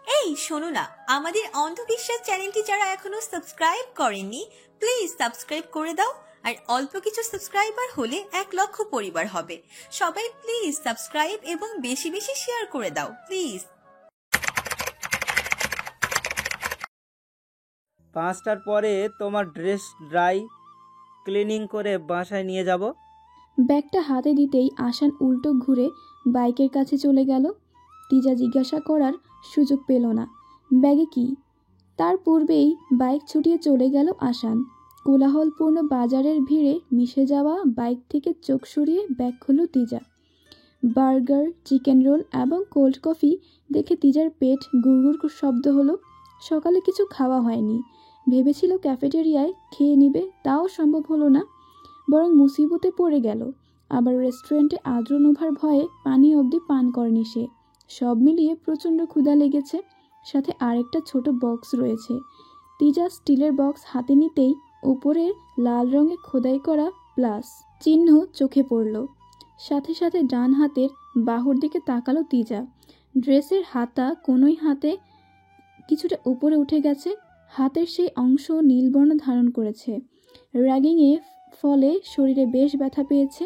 এই শোনো না, আমাদের অন্ধবিশ্বাস চ্যানেলটি যারা এখনো সাবস্ক্রাইব করেননি প্লিজ সাবস্ক্রাইব করে দাও। আর অল্প কিছু সাবস্ক্রাইবার হলে 1,00,000 পরিবার হবে। সবাই প্লিজ সাবস্ক্রাইব এবং বেশি বেশি শেয়ার করে দাও প্লিজ। 5টার পরে তোমার ড্রেস ড্রাই ক্লিনিং করে বাসায় নিয়ে যাব। ব্যাগটা হাতে দিতেই আসান উল্টো ঘুরে বাইকের কাছে চলে গেল। তিজা জিজ্ঞাসা করার সুযোগ পেল না ব্যাগে কি। তার পূর্বেই বাইক ছুটিয়ে চলে গেল আসান। কোলাহলপূর্ণ বাজারের ভিড়ে মিশে যাওয়া বাইক থেকে চোখ সরিয়ে ব্যাগ খুলল তিজা। বার্গার, চিকেন রোল এবং কোল্ড কফি দেখে তিজার পেট গুড়গুড় শব্দ হলো। সকালে কিছু খাওয়া হয়নি, ভেবেছিল ক্যাফেটেরিয়ায় খেয়ে নিবে, তাও সম্ভব হলো না, বরং মুসিবতে পড়ে গেল। আবার রেস্টুরেন্টে আদ্র নোভার ভয়ে পানি অবধি পান করেনি সে। সব মিলিয়ে প্রচণ্ড ক্ষুধা লেগেছে, সাথে আরেকটা ছোট বক্স রয়েছে। তিজা স্টিলের বক্স হাতে নিতেই উপরের লাল রঙে খোদাই করা প্লাস চিহ্ন চোখে পড়ল। সাথে সাথে ডান হাতের বাহুর দিকে তাকালো তিজা। ড্রেসের হাতা কোনোই হাতে কিছুটা উপরে উঠে গেছে, হাতের সেই অংশ নীলবর্ণ ধারণ করেছে। র্যাগিংয়ে ফলে শরীরে বেশ ব্যথা পেয়েছে,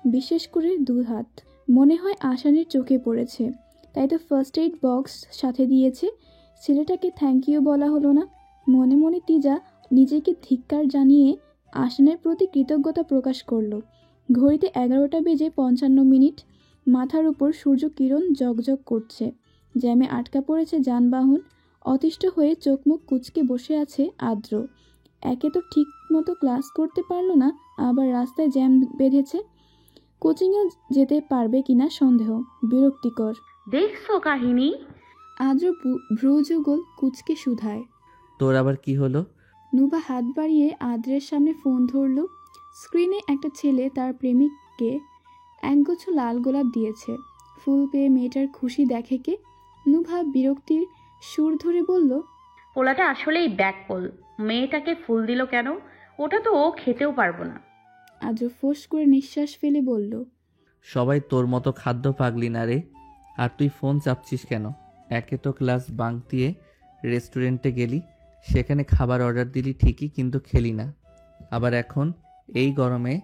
বিশেষ করে 2 হাত। মনে হয় আসানের চোখে পড়েছে, তাই তো ফার্স্ট এইড বক্স সাথে দিয়েছে। ছেলেটাকে থ্যাংক ইউ বলা হলো না। মনে মনে তিজা নিজেকে ধিক্কার জানিয়ে আসানের প্রতি কৃতজ্ঞতা প্রকাশ করল। ঘড়িতে 11টা বেজে 55 মিনিট। মাথার উপর সূর্য কিরণ জগজগ করছে। জ্যামে আটকা পড়েছে যানবাহন। অতিষ্ঠ হয়ে চোখ মুখ কুঁচকে বসে আছে আদ্র। একে তো ঠিক মতো ক্লাস করতে পারল না, আবার রাস্তায় জ্যাম বেঁধেছে। কোচিংয়ে যেতে পারবে কিনা সন্দেহ। বিরক্তিকর। দেখছো কাহিনী? আদ্র ভ্রুযুগল কুঁচকে শুধায়। তোর আবার কি হলো? নুবা হাত বাড়িয়ে আদ্রের সামনে ফোন ধরল। স্ক্রিনে একটা ছেলে তার প্রেমিককে একগুচ্ছ লাল গোলাপ দিয়েছে। ফুল পেয়ে মেয়েটার খুশি দেখে কে? নুভা বিরক্তির সুর ধরে বলল, পোলাটা আসলেই ব্যাককল। মেয়েটাকে ফুল দিল কেন? ওটা তো ও খেতেও পারবো না। আদ্র ফোঁস করে নিঃশ্বাস ফেলে বলল, সবাই তোর মতো খাদ্য পাগলি না রে। আর তুই ফোন চাপছিস কেন? একে তো ক্লাস বাঙ্ক দিয়ে রেস্টুরেন্টে গেলি, সেখানে খাবার অর্ডার দিলি ঠিকই, কিন্তু খেলি না। আবার এখন এই গরমে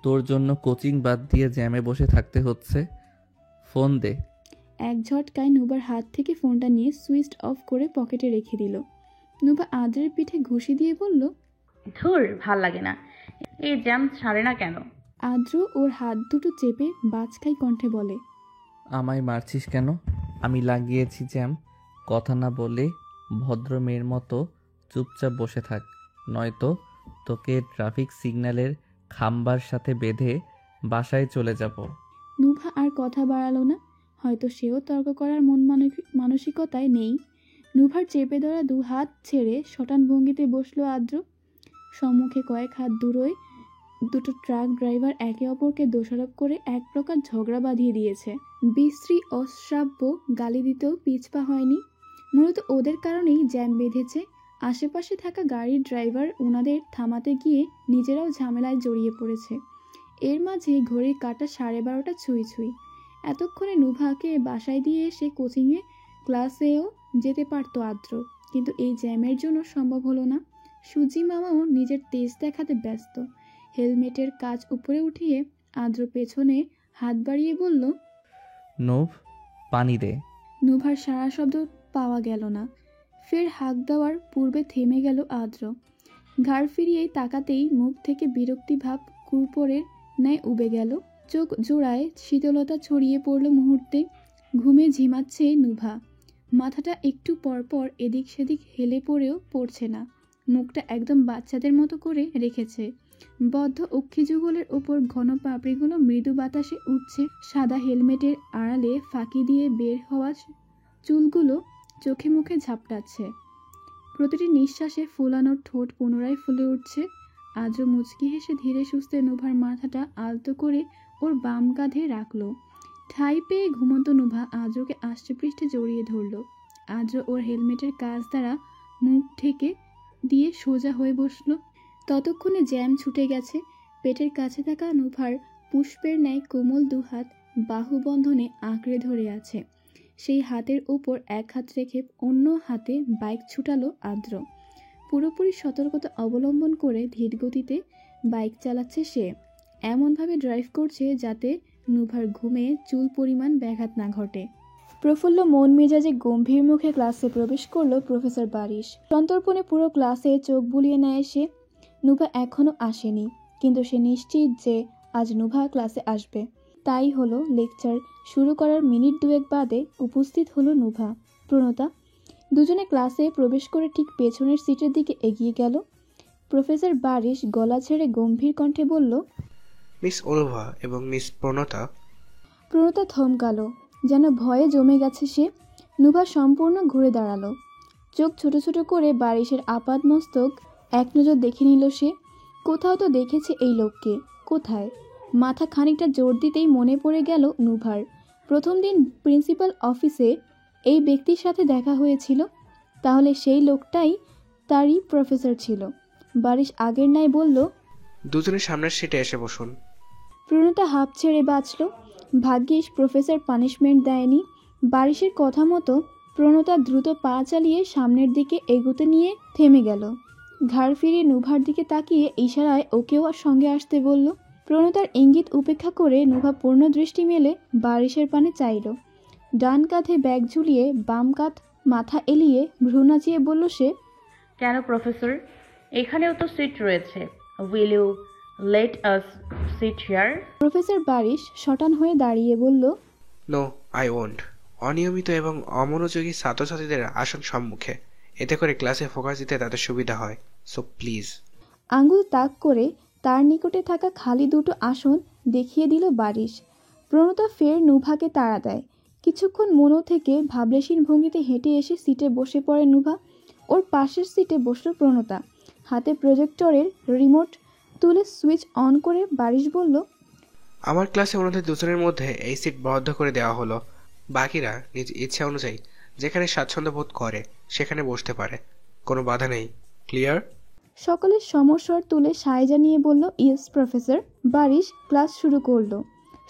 তোর জন্য কোচিং বাদ দিয়ে জ্যামে বসে থাকতে হচ্ছে। ফোন দে। এক ঝটকায় নুবার হাত থেকে ফোনটা নিয়ে সুইচ অফ করে পকেটে রেখে দিল। নুবা আদ্রের পিঠে ঘুষি দিয়ে বলল, ধুর, ভাল লাগে না। এই জ্যাম ছাড়ে না কেন? আদ্র ওর হাত দুটো চেপে বাজখাই কণ্ঠে বলে, আমায় মারছিস কেন? আমি লাগিয়েছি জ্যাম। কথা না বলে ভদ্র মেয়ের মতো চুপচাপ বসে থাক, নয়তো তোকে ট্রাফিক সিগন্যালের খাম্বার সাথে বেঁধে বাসায় চলে যাব। নুভা আর কথা বাড়ালো না। হয়তো সেও তর্ক করার মন মানসিকতায় নেই। নুভার চেপে ধরা 2 হাত ছেড়ে শটান ভঙ্গিতে বসলো আদ্র। সম্মুখে কয়েক হাত দূরই দুটো ট্রাক ড্রাইভার একে অপরকে দোষারোপ করে এক প্রকার ঝগড়া বাঁধিয়ে দিয়েছে। বিশ্রী অশ্রাব্য গালি দিতেও পিছপা হয়নি। মূলত ওদের কারণেই জ্যাম বেঁধেছে। আশেপাশে থাকা গাড়ির ড্রাইভার ওনাদের থামাতে গিয়ে নিজেরাও ঝামেলায় জড়িয়ে পড়েছে। এর মাঝে ঘড়ির কাঁটা 12:30 ছুঁই ছুঁই। এতক্ষণে নুভাকে বাসায় দিয়ে এসে কোচিংয়ে ক্লাসেও যেতে পারত আদ্র, কিন্তু এই জ্যামের জন্য সম্ভব হলো না। সুজি মামাও নিজের তেজ দেখাতে ব্যস্ত। হেলমেটের কাজ উপরে উঠিয়ে আদ্র পেছনে হাত বাড়িয়ে বলল, নোভ, পানি দে। নুভার সারা শব্দ পাওয়া গেল না। ফের হাঁক দেওয়ার পূর্বে থেমে গেল আদ্র। ঘাড় ফিরিয়ে তাকাতেই মুখ থেকে বিরক্তিভাব কুরপোরের ন্যায় উবে গেল। চোখ জোড়ায় শীতলতা ছড়িয়ে পড়ল মুহূর্তে। ঘুমে ঝিমাচ্ছে নুভা। মাথাটা একটু পরপর এদিক সেদিক হেলে পড়েও পড়ছে না। মুখটা একদম বাচ্চাদের মতো করে রেখেছে। বদ্ধ অক্ষিযুগলের ওপর ঘন পাপড়িগুলো মৃদু বাতাসে উঠছে। সাদা হেলমেটের আড়ালে ফাঁকি দিয়ে বের হওয়া চুলগুলো চোখে মুখে ঝাপটাচ্ছে। প্রতিটি নিঃশ্বাসে ফোলানো ঠোঁট পুনরায় ফুলে উঠছে। আজও মুচকি হেসে ধীরে সুস্থে নুভার মাথাটা আলতো করে ওর বাম কাঁধে রাখল। ঠাঁই পেয়ে ঘুমন্ত নুভা আজকে আষ্টেপৃষ্ঠে জড়িয়ে ধরল। আজ ওর হেলমেটের কাজ দ্বারা মুখ ঢেকে দিয়ে সোজা হয়ে বসল। ততক্ষণে জ্যাম ছুটে গেছে। পেটের কাছে থাকা নুভার পুষ্পের ন্যায় কোমল 2 হাত বাহুবন্ধনে আঁকড়ে ধরে আছে। সেই হাতের উপর এক হাত রেখে অন্য হাতে বাইক ছুটালো আদ্র। পুরোপুরি সতর্কতা অবলম্বন করে ধীর গতিতে বাইক চালাচ্ছে সে, এমনভাবে ড্রাইভ করছে যাতে নুভার ঘুমে চুল পরিমাণ ব্যাঘাত না ঘটে। প্রফুল্ল মন মেজাজে গম্ভীর মুখে ক্লাসে প্রবেশ করলো প্রফেসর বারিশ। সন্তর্পণে পুরো ক্লাসে চোখ বুলিয়ে নেয় সে। নুভা এখনও আসেনি, কিন্তু সে নিশ্চিত যে আজ নুভা ক্লাসে আসবে। তাই হলো, লেকচার শুরু করার মিনিট দুয়েক বাদে উপস্থিত হলো নুভা, প্রণতা। দুজনে ক্লাসে প্রবেশ করে ঠিক পেছনের সিটের দিকে এগিয়ে গেল। প্রফেসর বারিশ গলা ছেড়ে গম্ভীর কণ্ঠে বলল, মিস অনুভা এবং মিস প্রণতা। প্রণতা থমকালো, যেন ভয়ে জমে গেছে সে। নুভা সম্পূর্ণ ঘুরে দাঁড়ালো, চোখ ছোট ছোট করে বারিশের আপাদমস্তক এক নজর দেখে নিল সে। কোথাও তো দেখেছে এই লোককে, কোথায়? মাথা খানিকটা জোর দিতেই মনে পড়ে গেল নুভার প্রথম দিন প্রিন্সিপাল অফিসে এই ব্যক্তির সাথে দেখা হয়েছিল। তাহলে সেই লোকটাই তারই প্রফেসর ছিল। বারিশ আগের ন্যায় বলল, দুজনের সামনের সিটে এসে বসুন। প্রণতা হাঁপ ছেড়ে বাঁচল। ভাগ্যিস প্রফেসর পানিশমেন্ট দেয়নি। বারিশের কথা মতো প্রণতা দ্রুত পা চালিয়ে সামনের দিকে এগোতে নিয়ে থেমে গেল। ঘাড় ফিরিয়ে নুভার দিকে তাকিয়ে ইশারায় ওকেও সঙ্গে আসতে বলল। প্রণতার ইঙ্গিত উপেক্ষা করে নুভা পূর্ণ দৃষ্টি মেলে বারিশের পানে চাইল। ডান কাঁধে ব্যাগ ঝুলিয়ে বাম কাঁধ মাথা এলিয়ে ভ্রু নাচিয়ে বলল সে, কেন প্রফেসর? এখানেও তো সিট রয়েছে। Will you let us sit here? Professor Barish শটান হয়ে দাঁড়িয়ে বলল, নো, আই ওয়ন্ট। অনিয়মিত এবং অমনোযোগী ছাত্রছাত্রীদের আসন সম্মুখে, এতে করে ক্লাসে ফোকাস দিতে তাদের সুবিধা হয়। So please. আঙ্গুল তাক করে তার নিকটে থাকা খালি দুটো আসন দেখিয়ে দিল বারিশ। প্রণতা ফের নুভাকে তাড়া দেয়। কিছুক্ষণ মনো থেকে ভাবলেশীন ভঙ্গিতে হেঁটে এসে সিটে বসে পড়ে নুভা। ওর পাশের সিটে বসল প্রণতা। হাতে প্রজেক্টরের রিমোট তুলে সুইচ অন করে বারিশ বলল, আমার ক্লাসে ওনাদের দুজনের মধ্যে এই সিট বরাদ্দ করে দেওয়া হলো। বাকিরা নিজ ইচ্ছা অনুযায়ী যেখানে স্বাচ্ছন্দ্য বোধ করে সেখানে বসতে পারে, কোনো বাধা নেই। ক্লিয়ার? সকলের সমস্বর তুলে সায় জানিয়ে বলল, ইয়েস প্রফেসর। বারিশ ক্লাস শুরু করলো।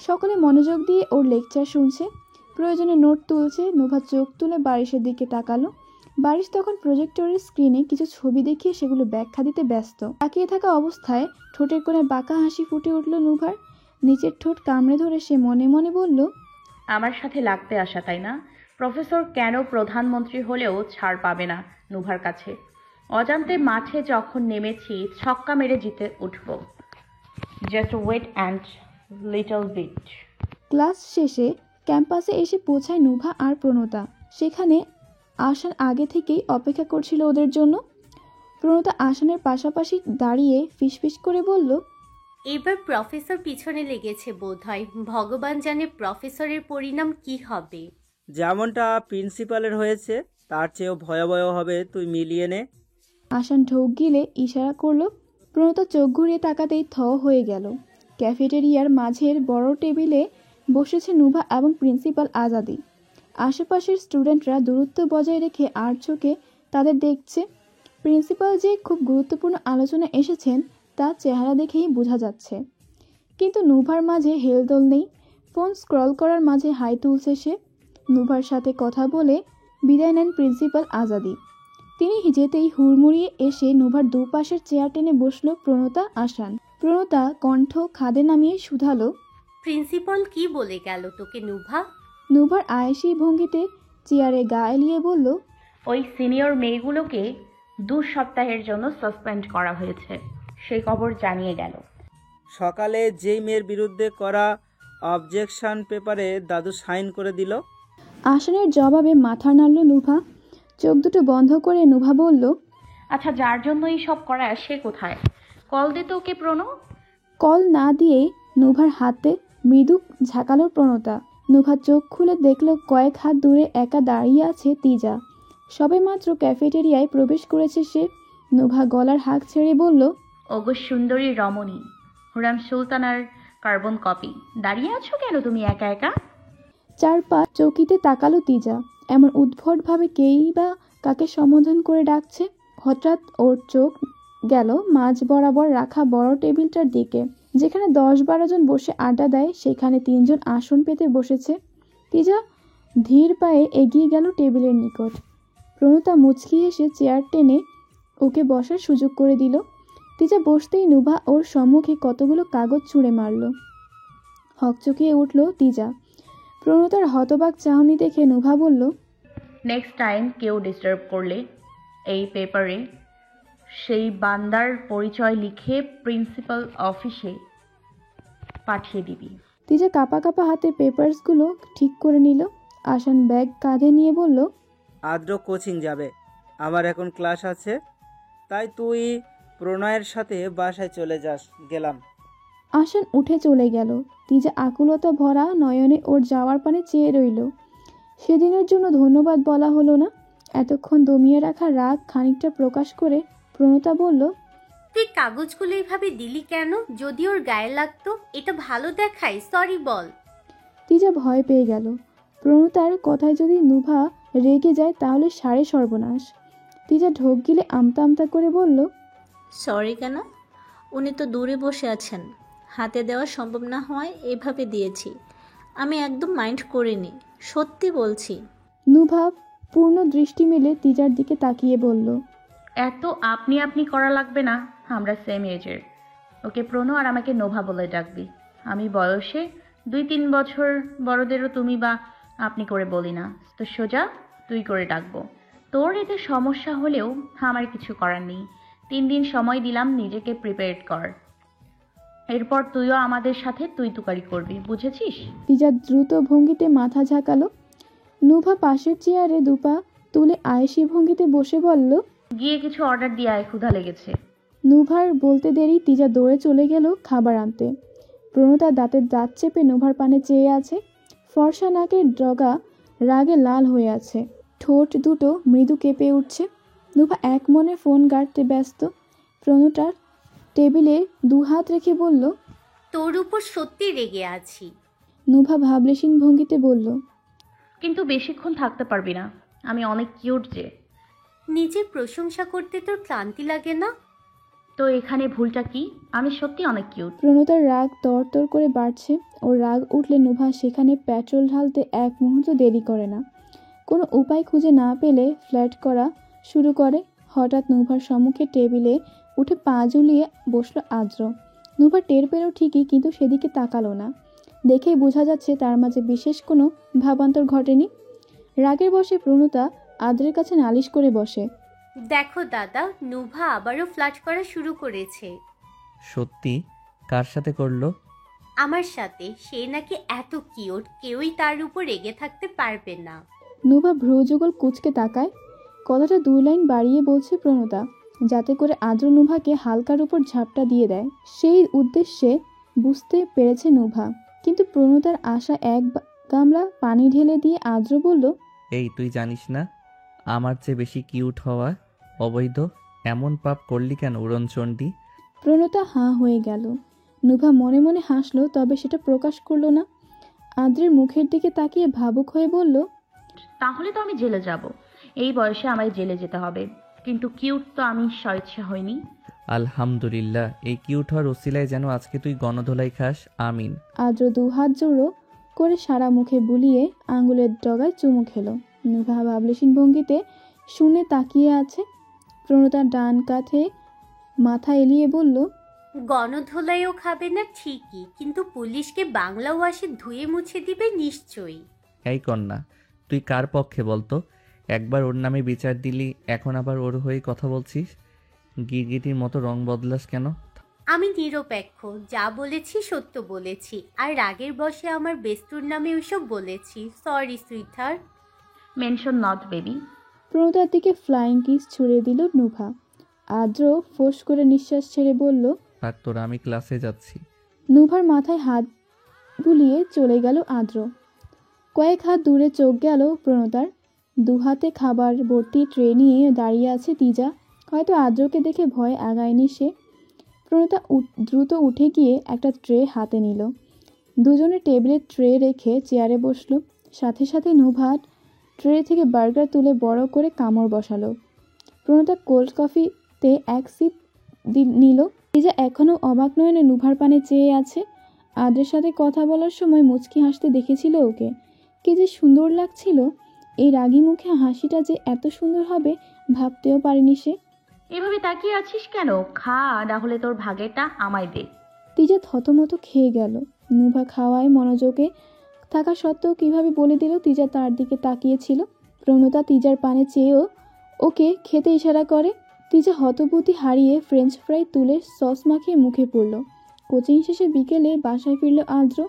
সকলে মনোযোগ দিয়ে ওর লেকচার শুনছে, প্রয়োজনে নোট তুলছে। নুভা চোখ তুলে বারিশের দিকে তাকালো। বারিশ তখন প্রজেক্টরের স্ক্রিনে কিছু ছবি দেখিয়ে সেগুলো ব্যাখ্যা দিতে ব্যস্ত। তাকিয়ে থাকা অবস্থায় ঠোঁটের কোণে বাঁকা হাসি ফুটে উঠল নুভার। নিচের ঠোঁট কামড়ে ধরে সে মনে মনে বলল, আমার সাথে লাগতে আসা, তাই না? প্রফেসর কেন প্রধানমন্ত্রী হলেও ছাড় পাবে না নুভার কাছে। অজান্তে মাঠে যখন নেমেছি ছক্কা মেরে জিতে উঠব। Just wait and little bit. Class শেষে ক্যাম্পাসে এসে পৌঁছায় নুভা আর প্রণতা। সেখানে আসান আগে থেকেই অপেক্ষা করছিল ওদের জন্য। প্রণতা আসানের পাশাপাশি দাঁড়িয়ে ফিসফিস করে বলল, এবার প্রফেসর পিছনে লেগেছে বোধহয়। ভগবান জানে প্রফেসরের পরিণাম কি হবে। যেমনটা প্রিন্সিপালের হয়েছে তার চেয়েও ভয়াবহ হবে, তুই মিলিয়ে নে। আসান ঢোক গিলে ইশারা করলো। প্রণতা চোখ ঘুরিয়ে তাকাতেই থ হয়ে গেল। ক্যাফেটেরিয়ার মাঝের বড় টেবিলে বসেছে নুভা এবং প্রিন্সিপাল আজাদি। আশেপাশের স্টুডেন্টরা দূরত্ব বজায় রেখে আর চোখে তাদের দেখছে। প্রিন্সিপাল যে খুব গুরুত্বপূর্ণ আলোচনা এসেছেন তা চেহারা দেখেই বোঝা যাচ্ছে। কিন্তু নুভার মাঝে হেলদোল নেই। ফোন স্ক্রল করার মাঝে হাই তুলছে সে। নুভার সাথে কথা বলে বিদায় নেন প্রিন্সিপাল আজাদি। তিনি যেতেই হুড়মুড়িয়ে এসে নুভার দুপাশের চেয়ার টেনে বসলো প্রণতা আসান। প্রণতা কণ্ঠ খাদে নামিয়ে শুধালো, প্রিন্সিপাল কি বলে গেল তোকে নুভা? নুভার আয়েসি ভঙ্গিতে চেয়ারে গা এলিয়ে বলল, ওই সিনিয়র মেয়েগুলোকে 2 সপ্তাহের জন্য সাসপেন্ড করা হয়েছে, সেই খবর জানিয়ে গেল। সকালে যেই মেয়ের বিরুদ্ধে করা অবজেকশন পেপারে দাদু সাইন করে দিল। আসানের জবাবে মাথা নাড়ল নুভা। চোখ দুটো বন্ধ করে নুভা বলল, আচ্ছা, যার জন্য এই সব করা সে কোথায়? কল দে তো ওকে প্রণ। কল না দিয়ে নুভার হাতে মৃদু ঝাঁকালো প্রণতা। নুভা চোখ খুলে দেখল কয়েক হাত দূরে একা দাঁড়িয়ে আছে তিজা। সবে মাত্র ক্যাফেটেরিয়ায় প্রবেশ করেছে সে। নুভা গলার হাঁক ছেড়ে বলল, ওগো সুন্দরী রমণী, হুরাম সুলতানার কার্বন কপি, দাঁড়িয়ে আছো কেন তুমি একা একা? চার পা চৌকিতে তাকালো তিজা। এমন উদ্ভটভাবে কেই বা কাকে সম্বোধন করে ডাকছে। হঠাৎ ওর চোখ গেল মাঝ বরাবর রাখা বড় টেবিলটার দিকে, যেখানে 10-12 জন বসে আড্ডা দেয়। সেখানে 3 জন আসন পেতে বসেছে। তিজা ধীর পায়ে এগিয়ে গেল টেবিলের নিকট। প্রণতা মুচকি হেসে চেয়ার টেনে ওকে বসার সুযোগ করে দিল। তিজা বসতেই নুভা ওর সম্মুখে কতগুলো কাগজ ছুঁড়ে মারল। হকচকিয়ে উঠল তিজা। প্রণতার হতবাক চাহনি দেখে নুভা বলল, নেক্সট টাইম কেউ ডিস্টার্ব করলে এই পেপারে সেই বান্দার পরিচয় লিখে প্রিন্সিপাল অফিসে পাঠিয়ে দিবি। তিজা কাঁপা কাঁপা হাতে পেপারসগুলো ঠিক করে নিল। আসান ব্যাগ কাঁধে নিয়ে বলল, আদ্র কোচিং যাবে, আমার এখন ক্লাস আছে, তাই তুই প্রণয়ের সাথে বাসায় চলে যাস। গেলাম। আসান উঠে চলে গেল। তিজা আকুলতা ভরা নয়নে ওর যাওয়ার পানে চেয়ে রইল। সেদিনের জন্য ধন্যবাদ বলা হলো না। এতক্ষণ দমিয়ে রাখা রাগ খানিকটা প্রকাশ করে প্রণতা বলল, তুই কাগজগুলো এইভাবে দিলি কেন? যদি ওর গায়ে লাগতো, এটা ভালো দেখায়, সরি বল। তিজা ভয় পেয়ে গেল। প্রণতার কথায় যদি নুভা রেগে যায় তাহলে সারে সর্বনাশ। তিজা ঢোক গিলে আমতা আমতা করে বলল, সরি কেন? উনি তো দূরে বসে আছেন, হাতে দেওয়া সম্ভব না হওয়ায় এভাবে দিয়েছি। আমি একদম মাইন্ড করিনি, সত্যি বলছি। নুভা পূর্ণ দৃষ্টি মেলে তিজার দিকে তাকিয়ে বলল, এত আপনি আপনি করা লাগবে না, আমরা সেম এজের। ওকে প্রণো আর আমাকে নোভা বলে ডাকবি। আমি বয়সে 2-3 বছর বড়দেরও তুমি বা আপনি করে বলি না, তো সোজা তুই করে ডাকবো। তোর এতে সমস্যা হলেও আমার কিছু করার নেই। 3 দিন সময় দিলাম, নিজেকে প্রিপেয়ার কর। এরপর তুইও আমাদের সাথে তুই তুকারি করবি, বুঝেছিস? তিজা দ্রুত ভঙ্গিতে মাথা ঝাঁকালো। নুভা পাশের চেয়ারে দুপা তুলে আয়েসি ভঙ্গিতে বসে বলল, গিয়ে কিছু অর্ডার দিয়ে আয়, ক্ষুধা লেগেছে। নুভার বলতে দেরি তিজা দৌড়ে চলে গেল খাবার আনতে। প্রণতা দাঁতের দাঁত চেপে নুভার পানে চেয়ে আছে। ফর্সা নাকের ডগা রাগে লাল হয়ে আছে, ঠোঁট দুটো মৃদু কেঁপে উঠছে। নুভা এক মনে ফোন গাড়তে ব্যস্ত। প্রণতার টেবিলে 2 হাত রেখে বলল, তোর উপর সত্যি রেগে আছি। নুভা ভাবলেশীন ভঙ্গিতে বলল, কিন্তু বেশিক্ষণ থাকতে পারবি না, আমি অনেক কিউট যে। নিজের প্রশংসা করতে তোর ক্লান্তি লাগে না? তো এখানে ভুলটা কি? আমি সত্যি অনেক কিউট। প্রণতার রাগ তরতর করে বাড়ছে। ওর রাগ উঠলে নুভা সেখানে পেট্রোল ঢালতে এক মুহূর্ত দেরি করে না। কোনো উপায় খুঁজে না পেলে ফ্ল্যাট করা শুরু করে। হঠাৎ নুভার সম্মুখে টেবিলে উঠে পা ঝুলিয়ে বসলো আদ্র। নুভা টের পেল ঠিকই, কিন্তু সেদিকে তাকালো না। দেখেই বোঝা যাচ্ছে তার মাঝে বিশেষ কোনো ভাবান্তর ঘটেনি। রাগের বশে প্রণতা আদ্রের কাছে নালিশ করে বসে, দেখো দাদা, নুভা আবারও ফ্লার্ট করা শুরু করেছে। সত্যি? কার সাথে করলো? আমার সাথে। সে নাকি এত কিউট, কেউই তার উপর রেগে থাকতে পারবে না। নুভা ভ্রুযুগল কুঁচকে তাকায়। কথাটা 2 লাইন বাড়িয়ে বলছে প্রণতা, যাতে করে আদ্র নুভাকে হালকার উপর ঝাপটা দিয়ে দেয়। সেই উদ্দেশ্যে বুঝতে পেরেছে নুভা। কিন্তু প্রণতার আশা এক গামলা পানি ঢেলে দিয়ে আদ্র বলল, এই তুই জানিস না আমার চেয়ে বেশি কিউট হওয়া অবৈধ? এমন পাপ করলি কেন উড়নচণ্ডী? প্রণতা হাঁ হয়ে গেল। নুভা মনে মনে হাসলো, তবে সেটা প্রকাশ করলো না। আদ্রের মুখের দিকে তাকিয়ে ভাবুক হয়ে বলল, তাহলে তো আমি জেলে যাব। এই বয়সে আমায় জেলে যেতে হবে। কিন্তু কিউট তো আমি স্বেচ্ছা হইনি। আলহামদুলিল্লাহ, এই কিউট হওয়ার ওসিলায় যেন আজকে তুই গণধোলাই খাস। আমিন। আদ্র 2 হাত জোড়ো করে সারা মুখে বুলিয়ে আঙুলের ডগায় চুমু খেলো। নুভা ভাবলেশীন ভঙ্গিতে শুনে তাকিয়ে আছে। প্রণতার ডান কাঁধে মাথা এলিয়ে বলল, গণধোলাইও খাবে না ঠিকই, কিন্তু পুলিশকে বাংলা ওয়াশে ধুয়ে মুছে দিবে নিশ্চয়ই। এই কন্যা, তুই কার পক্ষে বলতো? একবার ওর নামে বিচার দিলি, এখন আবার ওর হয়ে কথা বলছিস। গিরগিটির মতো রং বদলাস কেন? আমি নিরপেক্ষ, যা বলেছি সত্য বলেছি। আর রাগের বশে আমার বেস্তুর নামে ওইসব বলেছি। Sorry sweetheart. Mention not baby. প্রণতার দিকে ফ্লাইং কিস ছুড়ে দিল নুভা। আদ্র ফোঁস করে নিঃশ্বাস ছেড়ে বলল, আর তোরা, আমি ক্লাসে যাচ্ছি। নুভার মাথায় হাত বুলিয়ে চলে গেল আদ্র। কয়েক হাত দূরে চোখ গেল প্রণতার। 2 হাতে খাবার ভর্তি ট্রে নিয়ে দাঁড়িয়ে আছে তিজা। হয়তো আদ্রকে দেখে ভয় আগায়নি সে। প্রণতা দ্রুত উঠে গিয়ে একটা ট্রে হাতে নিল। দুজনে টেবিলে ট্রে রেখে চেয়ারে বসলো। সাথে সাথে নুভা ট্রে থেকে বার্গার তুলে বড় করে কামড় বসালো। প্রণতা কোল্ড কফিতে 1 সিপ নিল। তিজা এখনও অবাক নয়নে নুভার পানে চেয়ে আছে। আদ্রের সাথে কথা বলার সময় মুচকি হাসতে দেখেছিল ওকে, কি যে সুন্দর লাগছিল। এই রাগী মুখে হাসিটা যে এত সুন্দর হবে ভাবতেও পারেনি সে। এভাবে তাকিয়ে আছিস কেন? খা, না হলে তোর ভাগেরটা আমায় দে। তিজা থতমত খেয়ে গেল। নুভা খাওয়ায় মনোযোগে থাকা সত্ত্বেও কিভাবে বলে দিল তিজা তার দিকে তাকিয়েছিল। প্রণতা তিজার পানে চেয়েও ওকে খেতে ইশারা করে। তিজা হতবুদ্ধি হারিয়ে ফ্রেঞ্চ ফ্রাই তুলে সস মাখিয়ে মুখে পড়ল। কোচিং শেষে বিকেলে বাসায় ফিরল আদ্র।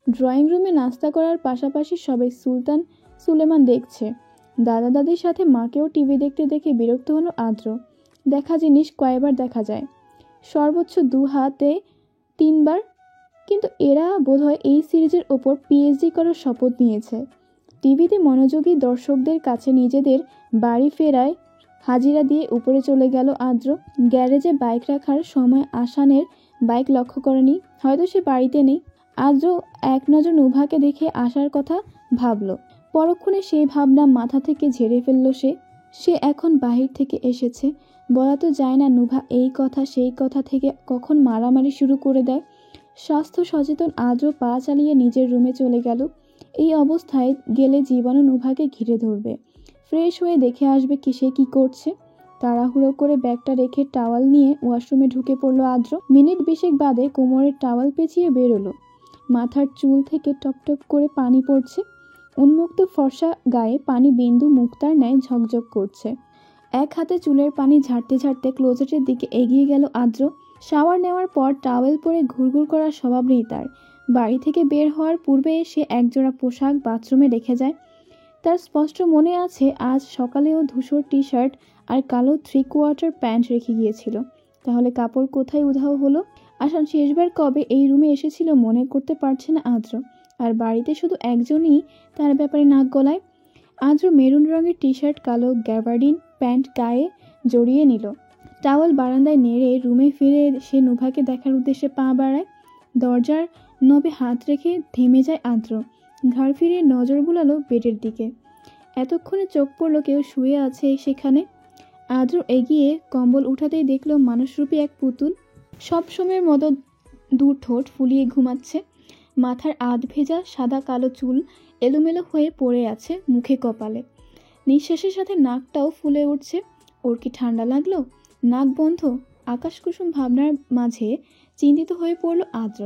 ড্রয়িং রুমে নাস্তা করার পাশাপাশি সবাই সুলতান সুলেমান দেখছে। দাদা দাদির সাথে মাকেও টিভি দেখতে দেখে বিরক্ত হলো আদ্র। দেখা জিনিস কয়বার দেখা যায়, সর্বোচ্চ 2 হাতে 3 বার। কিন্তু এরা বোধহয় এই সিরিজের ওপর পিএইচডি করার শপথ নিয়েছে। টিভিতে মনোযোগী দর্শকদের কাছে নিজেদের বাড়ি ফেরায় হাজিরা দিয়ে উপরে চলে গেল আদ্র। গ্যারেজে বাইক রাখার সময় আসানের বাইক লক্ষ্য করেনি, হয়তো সে বাড়িতে নেই। আদ্র এক নজর নুভাকে দেখে আসার কথা ভাবল। পরক্ষণে সেই ভাবনা মাথা থেকে ঝেড়ে ফেলল সে এখন বাহির থেকে এসেছে। বলা তো যায় না নুভা এই কথা সেই কথা থেকে কখন মারামারি শুরু করে দেয়। স্বাস্থ্য সচেতন আদ্র পা চালিয়ে নিজের রুমে চলে গেল। এই অবস্থায় গেলে জীবাণু নুভাকে ঘিরে ধরবে। ফ্রেশ হয়ে দেখে আসবে কি সে কী করছে। তাড়াহুড়ো করে ব্যাগটা রেখে টাওয়াল নিয়ে ওয়াশরুমে ঢুকে পড়ল আদ্র। মিনিট 20 বাদে কোমরের টাওয়াল পেঁচিয়ে বেরোলো। মাথার চুল থেকে টপটপ করে পানি পড়ছে। উন্মুক্ত ফর্সা গায়ে পানি বিন্দু মুক্তার ন্যায় ঝকঝক করছে। এক হাতে চুলের পানি ঝাড়তে ঝাড়তে ক্লোজেটের দিকে এগিয়ে গেল আদ্র। শাওয়ার নেওয়ার পর টাওয়েল পরে ঘুরঘুর করার স্বভাব নেই তার। বাড়ি থেকে বের হওয়ার পূর্বে সে একজোড়া পোশাক বাথরুমে রেখে যায়। তার স্পষ্ট মনে আছে আজ সকালেও ধূসর টি শার্ট আর কালো 3/4 প্যান্ট রেখে গিয়েছিল। তাহলে কাপড় কোথায় উধাও হলো? আসান শেষবার কবে এই রুমে এসেছিল মনে করতে পারছে না আদ্র। আর বাড়িতে শুধু একজনই তার ব্যাপারে নাক গলায়। আদ্র মেরুন রঙের টি শার্ট, কালো গ্যাবার্ডিন প্যান্ট গায়ে জড়িয়ে নিল। টাওয়াল বারান্দায় নেড়ে রুমে ফিরে সে নুভাকে দেখার উদ্দেশ্যে পা বাড়ায়। দরজার নবে হাত রেখে থেমে যায় আদ্র। ঘাড় ফিরিয়ে নজর বুলালো বেডের দিকে। এতক্ষণে চোখ পড়ল কেউ শুয়ে আছে সেখানে। আদ্র এগিয়ে কম্বল উঠাতেই দেখল মানুষরূপী এক পুতুল। সব সময়ের মতো 2 ঠোঁট ফুলিয়ে ঘুমাচ্ছে। মাথার আধ ভেজা সাদা কালো চুল এলোমেলো হয়ে পড়ে আছে মুখে কপালে। নিঃশ্বাসের সাথে নাকটাও ফুলে উঠছে। ওর কি ঠান্ডা লাগলো? নাক বন্ধ। আকাশকুসুম ভাবনার মাঝে চিন্তিত হয়ে পড়ল আদ্র।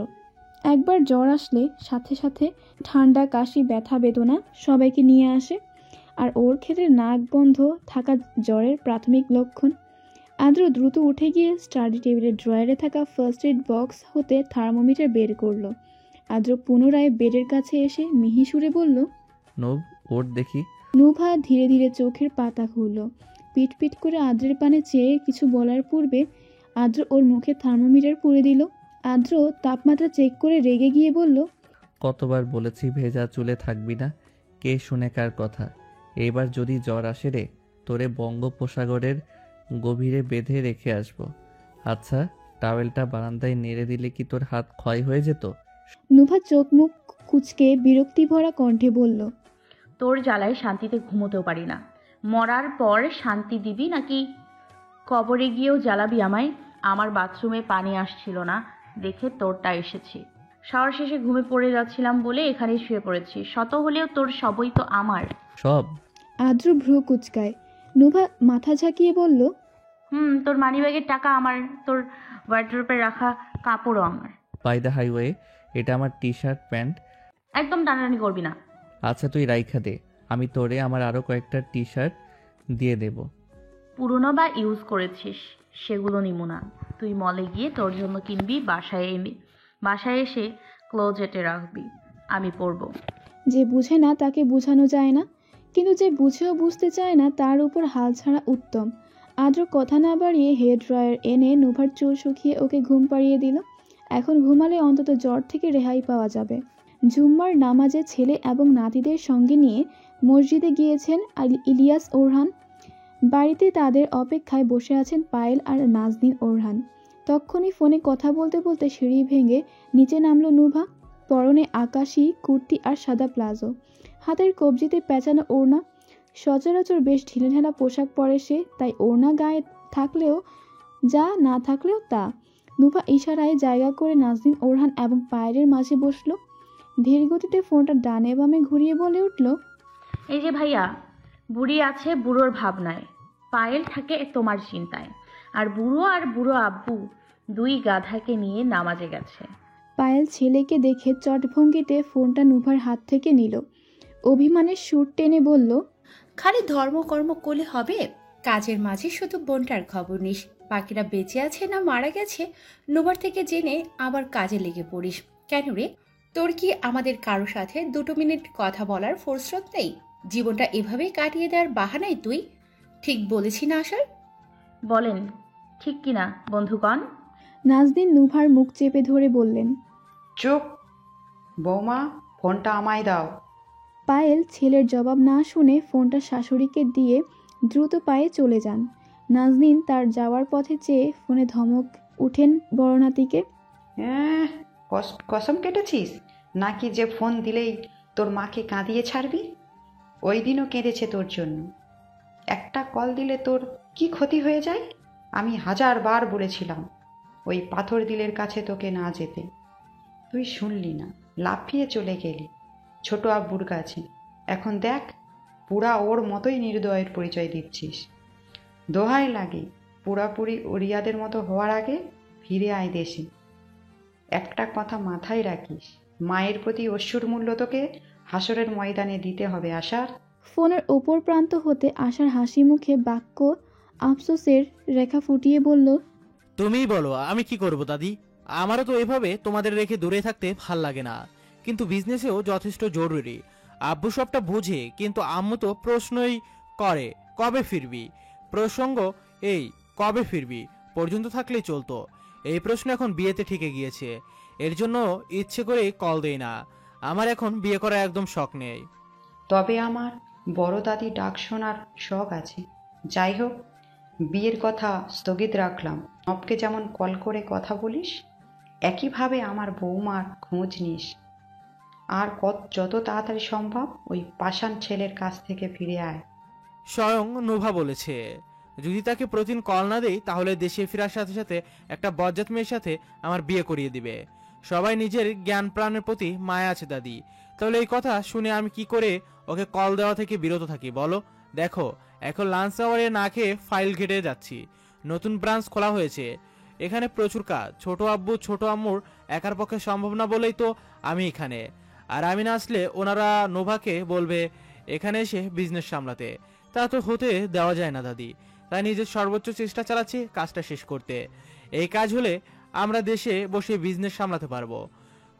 একবার জ্বর আসলে সাথে সাথে ঠান্ডা, কাশি, ব্যথা, বেদনা সবাইকে নিয়ে আসে। আর ওর ক্ষেত্রে নাক বন্ধ থাকা জ্বরের প্রাথমিক লক্ষণ। আদ্র দ্রুত উঠে গিয়ে স্টাডি টেবিলের ড্রয়ারে থাকা ফার্স্ট এড বক্স হতে থার্মোমিটার বের করলো। আদ্র পুনরায় বেডের কাছে এসে মিহি সুরে বলল, নব ওর দেখি। নুভা ধীরে ধীরে চোখের পাতা খুলল। পিট পিট করে আদ্রের পানে চেয়ে কিছু বলার পূর্বে আদ্র ওর মুখে থার্মোমিটার পুরে দিল। আদ্র তাপমাত্রা চেক করে রেগে গিয়ে বলল, কতবার বলেছি ভেজা চুলে থাকবি না, কে শুনে কার কথা। এইবার যদি জ্বর আসে রে, তোরে বঙ্গোপসাগরের গভীরে বেঁধে রেখে আসবো। আচ্ছা, টাওয়েলটা বারান্দায় নেড়ে দিলে কি তোর হাত ক্ষয় হয়ে যেত? নুভা চোখ মুখ কুচকে বিরক্তি ভরা কণ্ঠে বলল, তোর জ্বালায় শান্তিতে ঘুমোতেও পারি না। মরার পর শান্তি দিবি নাকি কবরে গিয়েও জ্বালাবি আমায়? আমার বাথরুমে পানি আসছিল না দেখে তোরটা এসেছি। শাওয়ার শেষে ঘুমে পড়ে যাচ্ছিলাম বলে এখানে শুয়ে পড়েছি। শত হলেও তোর সবই তো আমার। সব? আদ্র ভ্রু কুচকায়। নুভা মাথা ঝাঁকিয়ে বলল, তোর মানিব্যাগের টাকা আমার, তোর ওয়ার্ড্রোপে রাখা কাপড়ও আমার। বাই দ্য হাইওয়ে, এটা আমার টি শার্ট প্যান্ট। একদম টানাটানি করবি না। আচ্ছা তুই রাইখা দে, আমি তোরে আমার আরও কয়েকটা টি শার্ট দিয়ে দেব। পুরনো বা ইউজ করেছিস সেগুলো নিমু না। তুই মলে গিয়ে তোর জন্য কিনবি, বাসায় এসে ক্লোজেটে রাখবি, আমি পরবো। যে বুঝে না তাকে বোঝানো যায় না, কিন্তু যে বুঝেও বুঝতে চায় না তার উপর হাল ছাড়া উত্তম। আদ্র কথা না বাড়িয়ে হেয়ার ড্রায়ার এনে নুভার চুল শুকিয়ে ওকে ঘুম পাড়িয়ে দিল। এখন ঘুমালে অন্তত জ্বর থেকে রেহাই পাওয়া যাবে। জুম্মার নামাজে ছেলে এবং নাতিদের সঙ্গে নিয়ে মসজিদে গিয়েছেন ইলিয়াস ওরহান। বাড়িতে তাদের অপেক্ষায় বসে আছেন পায়েল আর নাজনীন ওরহান। তক্ষুনি ফোনে কথা বলতে বলতে সিঁড়ি ভেঙে নিচে নামলো নুভা। পরনে আকাশি কুর্তি আর সাদা প্লাজো, হাতের কবজিতে পেঁচানো ওড়না। সচরাচর বেশ ঢিলেঢালা পোশাক পরে সে, তাই ওড়না গায়ে থাকলেও যা, না থাকলেও তা। নুভা ইশারায় জায়গা করে নাজনীন ওরহান এবং পায়েলের মাঝে বসলো। ধীর গতিতে ফোনটা ডানে বামে ঘুরিয়ে বলে উঠল, এই যে ভাইয়া, বুড়ি আছে বুড়োর ভাবনায়, পায়েল থাকে তোমার চিন্তায়, আর বুড়ো আব্বু দুই গাধাকে নিয়ে নামাজে গেছে। পায়েল ছেলেকে দেখে চটভঙ্গিতে ফোনটা নুভার হাত থেকে নিল। অভিমানের সুর টেনে বলল, খালি ধর্মকর্ম করলে হবে? কাজের মাঝে শুধু বোনটার খবর নিস, বাকিরা বেঁচে আছে না মারা গেছে নোবার থেকে জেনে আবার কাজে লেগে পড়িস। কেন রে, তোর কি আমাদের কারো সাথে 2 মিনিট কথা বলার ফুরসত নেই? জীবনটা এভাবেই কাটিয়ে দেওয়ার বাহানায় তুই? ঠিক বলেছি না আশার? বলেন ঠিক কিনা বন্ধুগণ? নাজদিন নুভার মুখ চেপে ধরে বললেন। চুপ বৌমা, ফোনটা আমায় দাও। পায়েল ছেলের জবাব না শুনে ফোনটা শাশুড়িকে দিয়ে দ্রুত পায়ে চলে যান। নাজনীন তার যাওয়ার পথে চেয়ে ফোনে ধমক উঠেন বড় নাতিকে। কসম কেটেছিস নাকি যে ফোন দিলেই তোর মাকে কাঁদিয়ে ছাড়বি? ওই দিনও কেঁদেছে তোর জন্য। একটা কল দিলে তোর কি ক্ষতি হয়ে যায়? আমি 1000 বার বলেছিলাম ওই পাথর দিলের কাছে তোকে না যেতে, তুই শুনলি না, লাফিয়ে চলে গেলি ছোট আব্বুর কাছে। এখন দেখ, পুরা ওর মতোই নির্দয়ের পরিচয় দিচ্ছিস। দোহাই লাগে, পুরাপুরি ওরিয়াদের মতো হওয়ার আগে ফিরে আয় দেশে। একটা কথা মাথায় রাখিস, মায়ের প্রতি অশ্রুর মূল্য তোকে হাসরের ময়দানে দিতে হবে আশার। ফোনের ওপর প্রান্ত হতে আসার হাসি মুখে বাক্য আফসোসের রেখা ফুটিয়ে বলল, তুমিই বলো আমি কি করব দাদি? আমারও তো এভাবে তোমাদের রেখে দূরে থাকতে ভাল লাগে না, কিন্তু বিজনেসেও যথেষ্ট জরুরি। আব্বু সবটা বুঝে, কিন্তু আম্মু তো প্রশ্নই করে কবে ফিরবি। প্রসঙ্গ এই কবে ফিরবি পর্যন্ত থাকলেই চলতো। এই প্রশ্ন এখন বিয়েতে ঠিকে গিয়েছে, এর জন্য ইচ্ছে করে কল দেই না। আমার এখন বিয়ে করার একদম শখ নেই। তবে আমার বড় দাদি ডাক শোনার শখ আছে। যাই হোক, বিয়ের কথা স্থগিত রাখলাম। নবকে যেমন কল করে কথা বলিস, একইভাবে আমার বৌমার খোঁজ নিস। আর যত তাড়াতাড়ি সম্ভব ওই পাষাণ ছেলের কাছ থেকে ফিরে আয়। স্বয়ং নোভা বলেছে যদি তাকে প্রতিদিন কল না দেই তাহলে দেশে ফেরার সাথে সাথে একটা বজ্জাত মেয়ের সাথে আমার বিয়ে করিয়ে দিবে। সবাই নিজের জ্ঞান প্রাণের প্রতি মায়া আছে দাদি, তাহলে এই কথা শুনে আমি কি করে ওকে কল দেওয়া থেকে বিরত থাকি বলো? দেখো, এখন লাঞ্চ আওয়ারে না খেয়ে ফাইল ঘেটে যাচ্ছি। নতুন ব্রাঞ্চ খোলা হয়েছে, এখানে প্রচুর কাজ। ছোট আব্বু ছোট আম্মুর একার পক্ষে সম্ভব না বলেই তো আমি এখানে। আর আমি না আসলে ওনারা নোভাকে বলবে এখানে এসে বিজনেস সামলাতে, তা তো হতে দেওয়া যায় না দাদি। তাই নিজের সর্বোচ্চ চেষ্টা চালাচ্ছি কাজটা শেষ করতে। এই কাজ হলে আমরা দেশে বসে বিজনেস সামলাতে পারবো।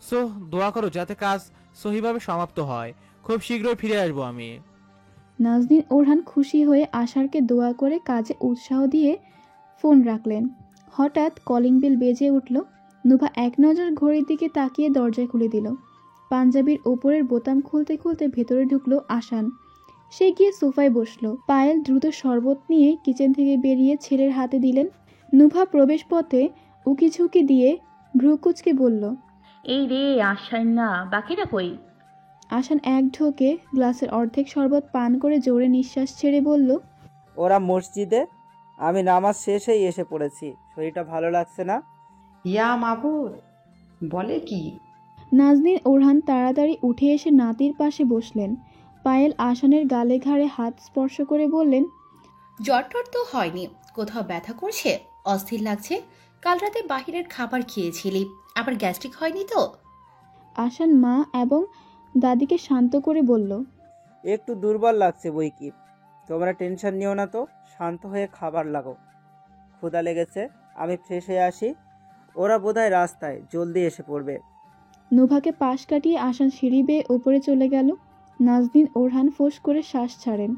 সো দোয়া করো যাতে কাজ সহিভাবে সমাপ্ত হয়। খুব শীঘ্রই ফিরে আসবো আমি। নাজনীন ওরহান খুশি হয়ে আশারকে দোয়া করে কাজে উৎসাহ দিয়ে ফোন রাখলেন। হঠাৎ কলিং বেল বেজে উঠল। নুভা এক নজর ঘড়ির দিকে তাকিয়ে দরজা খুলে দিল। পাঞ্জাবির ওপরের বোতাম খুলতে খুলতে ভেতরে ঢুকলো আসান। সে গিয়ে সোফায় বসলো। পায়েল দ্রুত শরবত নিয়ে কিচেন থেকে বেরিয়ে ছেলের হাতে দিলেন। নুভা প্রবেশ পথে উকিঝুঁকি দিয়ে ভ্রুকুচকে বলল, এই রে আসাই না, বাকিরা কই? আসান এক ঢোকে গ্লাসের অর্ধেক শরবত পান করে জোরে নিঃশ্বাস ছেড়ে বলল, ওরা মসজিদে, আমি নামাজ শেষেই এসে পড়েছি। শরীরটা ভালো লাগছে না। ইয়া মাবুদ, বলে কি? নাজনীন ওরহান তাড়াতাড়ি উঠে এসে নাতির পাশে বসলেন। পায়েল আসানের গালে ঘাড়ে হাত স্পর্শ করে বললেন, জ্বর টর তো হয়নি, কোথাও ব্যথা করছে, অস্থির লাগছে? কাল রাতে বাহিরের খাবার খেয়েছিলি, আবার গ্যাস্ট্রিক হয়নি তো? আসান মা এবং দাদিকে শান্ত করে বলল, একটু দুর্বল লাগছে বই কি। তোমরা টেনশন নিও না তো, শান্ত হয়ে খাবার লাগো। ক্ষুধা লেগেছে, আমি ফ্রেশ হয়ে আসি। ওরা বোধহয় রাস্তায়, জলদি এসে পড়বে। নোভাকে পাশ কাটিয়ে আসান সিঁড়ি বেয়ে ওপরে চলে গেল। নাজনীন ওরহান ফোঁস করে শ্বাস ছাড়েন।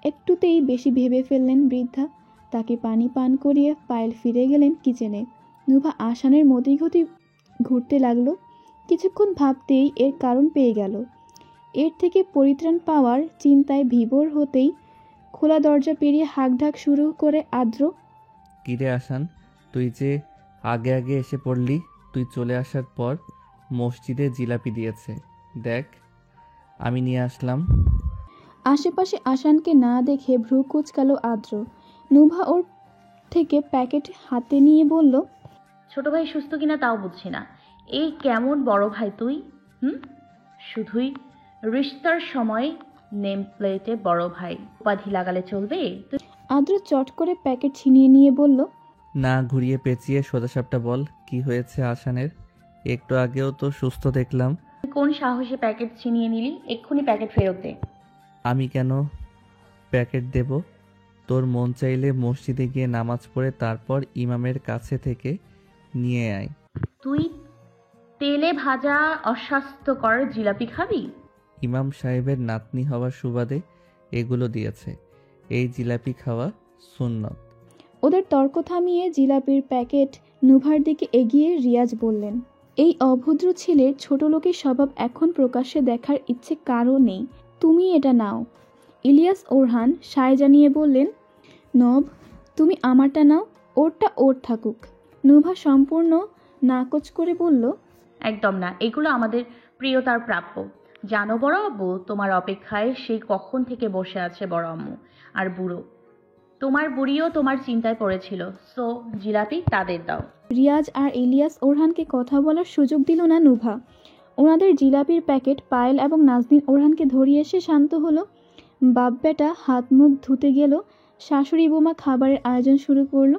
একটুতেই বেশি ভেবে ফেললেন বৃদ্ধা। তাকে পানি পান করিয়ে পায়েল ফিরে গেলেন কিচেনে। নুভা আসানের মতিগতি ঘুরতে লাগলো। কিছুক্ষণ ভাবতেই এর কারণ পেয়ে গেল। এর থেকে পরিত্রাণ পাওয়ার চিন্তায় বিভোর হতেই খোলা দরজা পেরিয়ে হাঁকঢাক শুরু করে আদ্র। কিরে আসান, তুই যে আগে আগে এসে পড়লি। তুই চলে আসার পর মসজিদে জিলাপি দিয়েছে, দেখ আমি নিয়ে আসলাম। আশেপাশে আসানকে না দেখে ভ্রু কুচকালো আদ্র। নুভা ওর থেকে প্যাকেট হাতে নিয়ে বলল, ছোট ভাই সুস্থ কিনা তাও বুঝছি না। এই কেমন বড় ভাই তুই? শুধুই রিশতার সময় নেম প্লেটে বড় ভাই উপাধি লাগালে চলবে? আদ্র চট করে প্যাকেট ছিনিয়ে নিয়ে বলল, না ঘুরিয়ে পেঁচিয়ে সোজাসাপটা বল, কি হয়েছে আসানের? একটু আগেও তো সুস্থ দেখলাম। কোন সাহসে প্যাকেট ছিনিয়ে নিলি? এক্ষুনি প্যাকেট ফেরত দে। আমি কেন প্যাকেট দেব? তোর মন চাইলে মসজিদে গিয়ে নামাজ পড়ে তারপর ইমামের কাছে থেকে নিয়ে আয়। তুই তেলে ভাজা অস্বাস্থ্যকর জিলাপি খাবি? ইমাম সাহেবের নাতনি হওয়ার সুবাদে এগুলো দিয়েছে। এই জিলাপি খাওয়া সুন্নত। ওদের তর্ক থামিয়ে জিলাপির প্যাকেট নুভার দিকে এগিয়ে রিয়াজ বললেন, এই অভদ্র ছেলের ছোট লোকের স্বভাব এখন প্রকাশ্যে দেখার ইচ্ছে কারও নেই। তুমি এটা নাও। ইলিয়াস ওরহান সায় জানিয়ে বললেন, নব তুমি আমারটা নাও, ওরটা ওর থাকুক। নুভা সম্পূর্ণ নাকচ করে বলল, একদম না, এগুলো আমাদের প্রিয়তার প্রাপ্য। জানো বড় আব্বু, তোমার অপেক্ষায় সেই কখন থেকে বসে আছে বড় আম্মু আর বুড়ো। তোমার বুড়িও তোমার চিন্তায় পড়েছিল। সো জিলাপি তাদের দাও। রিয়াজ আর ইলিয়াস ওরহানকে কথা বলার সুযোগ দিল না নুভা। ওনাদের জিলাপির প্যাকেট পায়েল এবং নাজনীন ওরহানকে ধরিয়ে এসে শান্ত হলো। বাপ বেটা হাত মুখ ধুতে গেল। শাশুড়ি বোমা খাবারের আয়োজন শুরু করলো।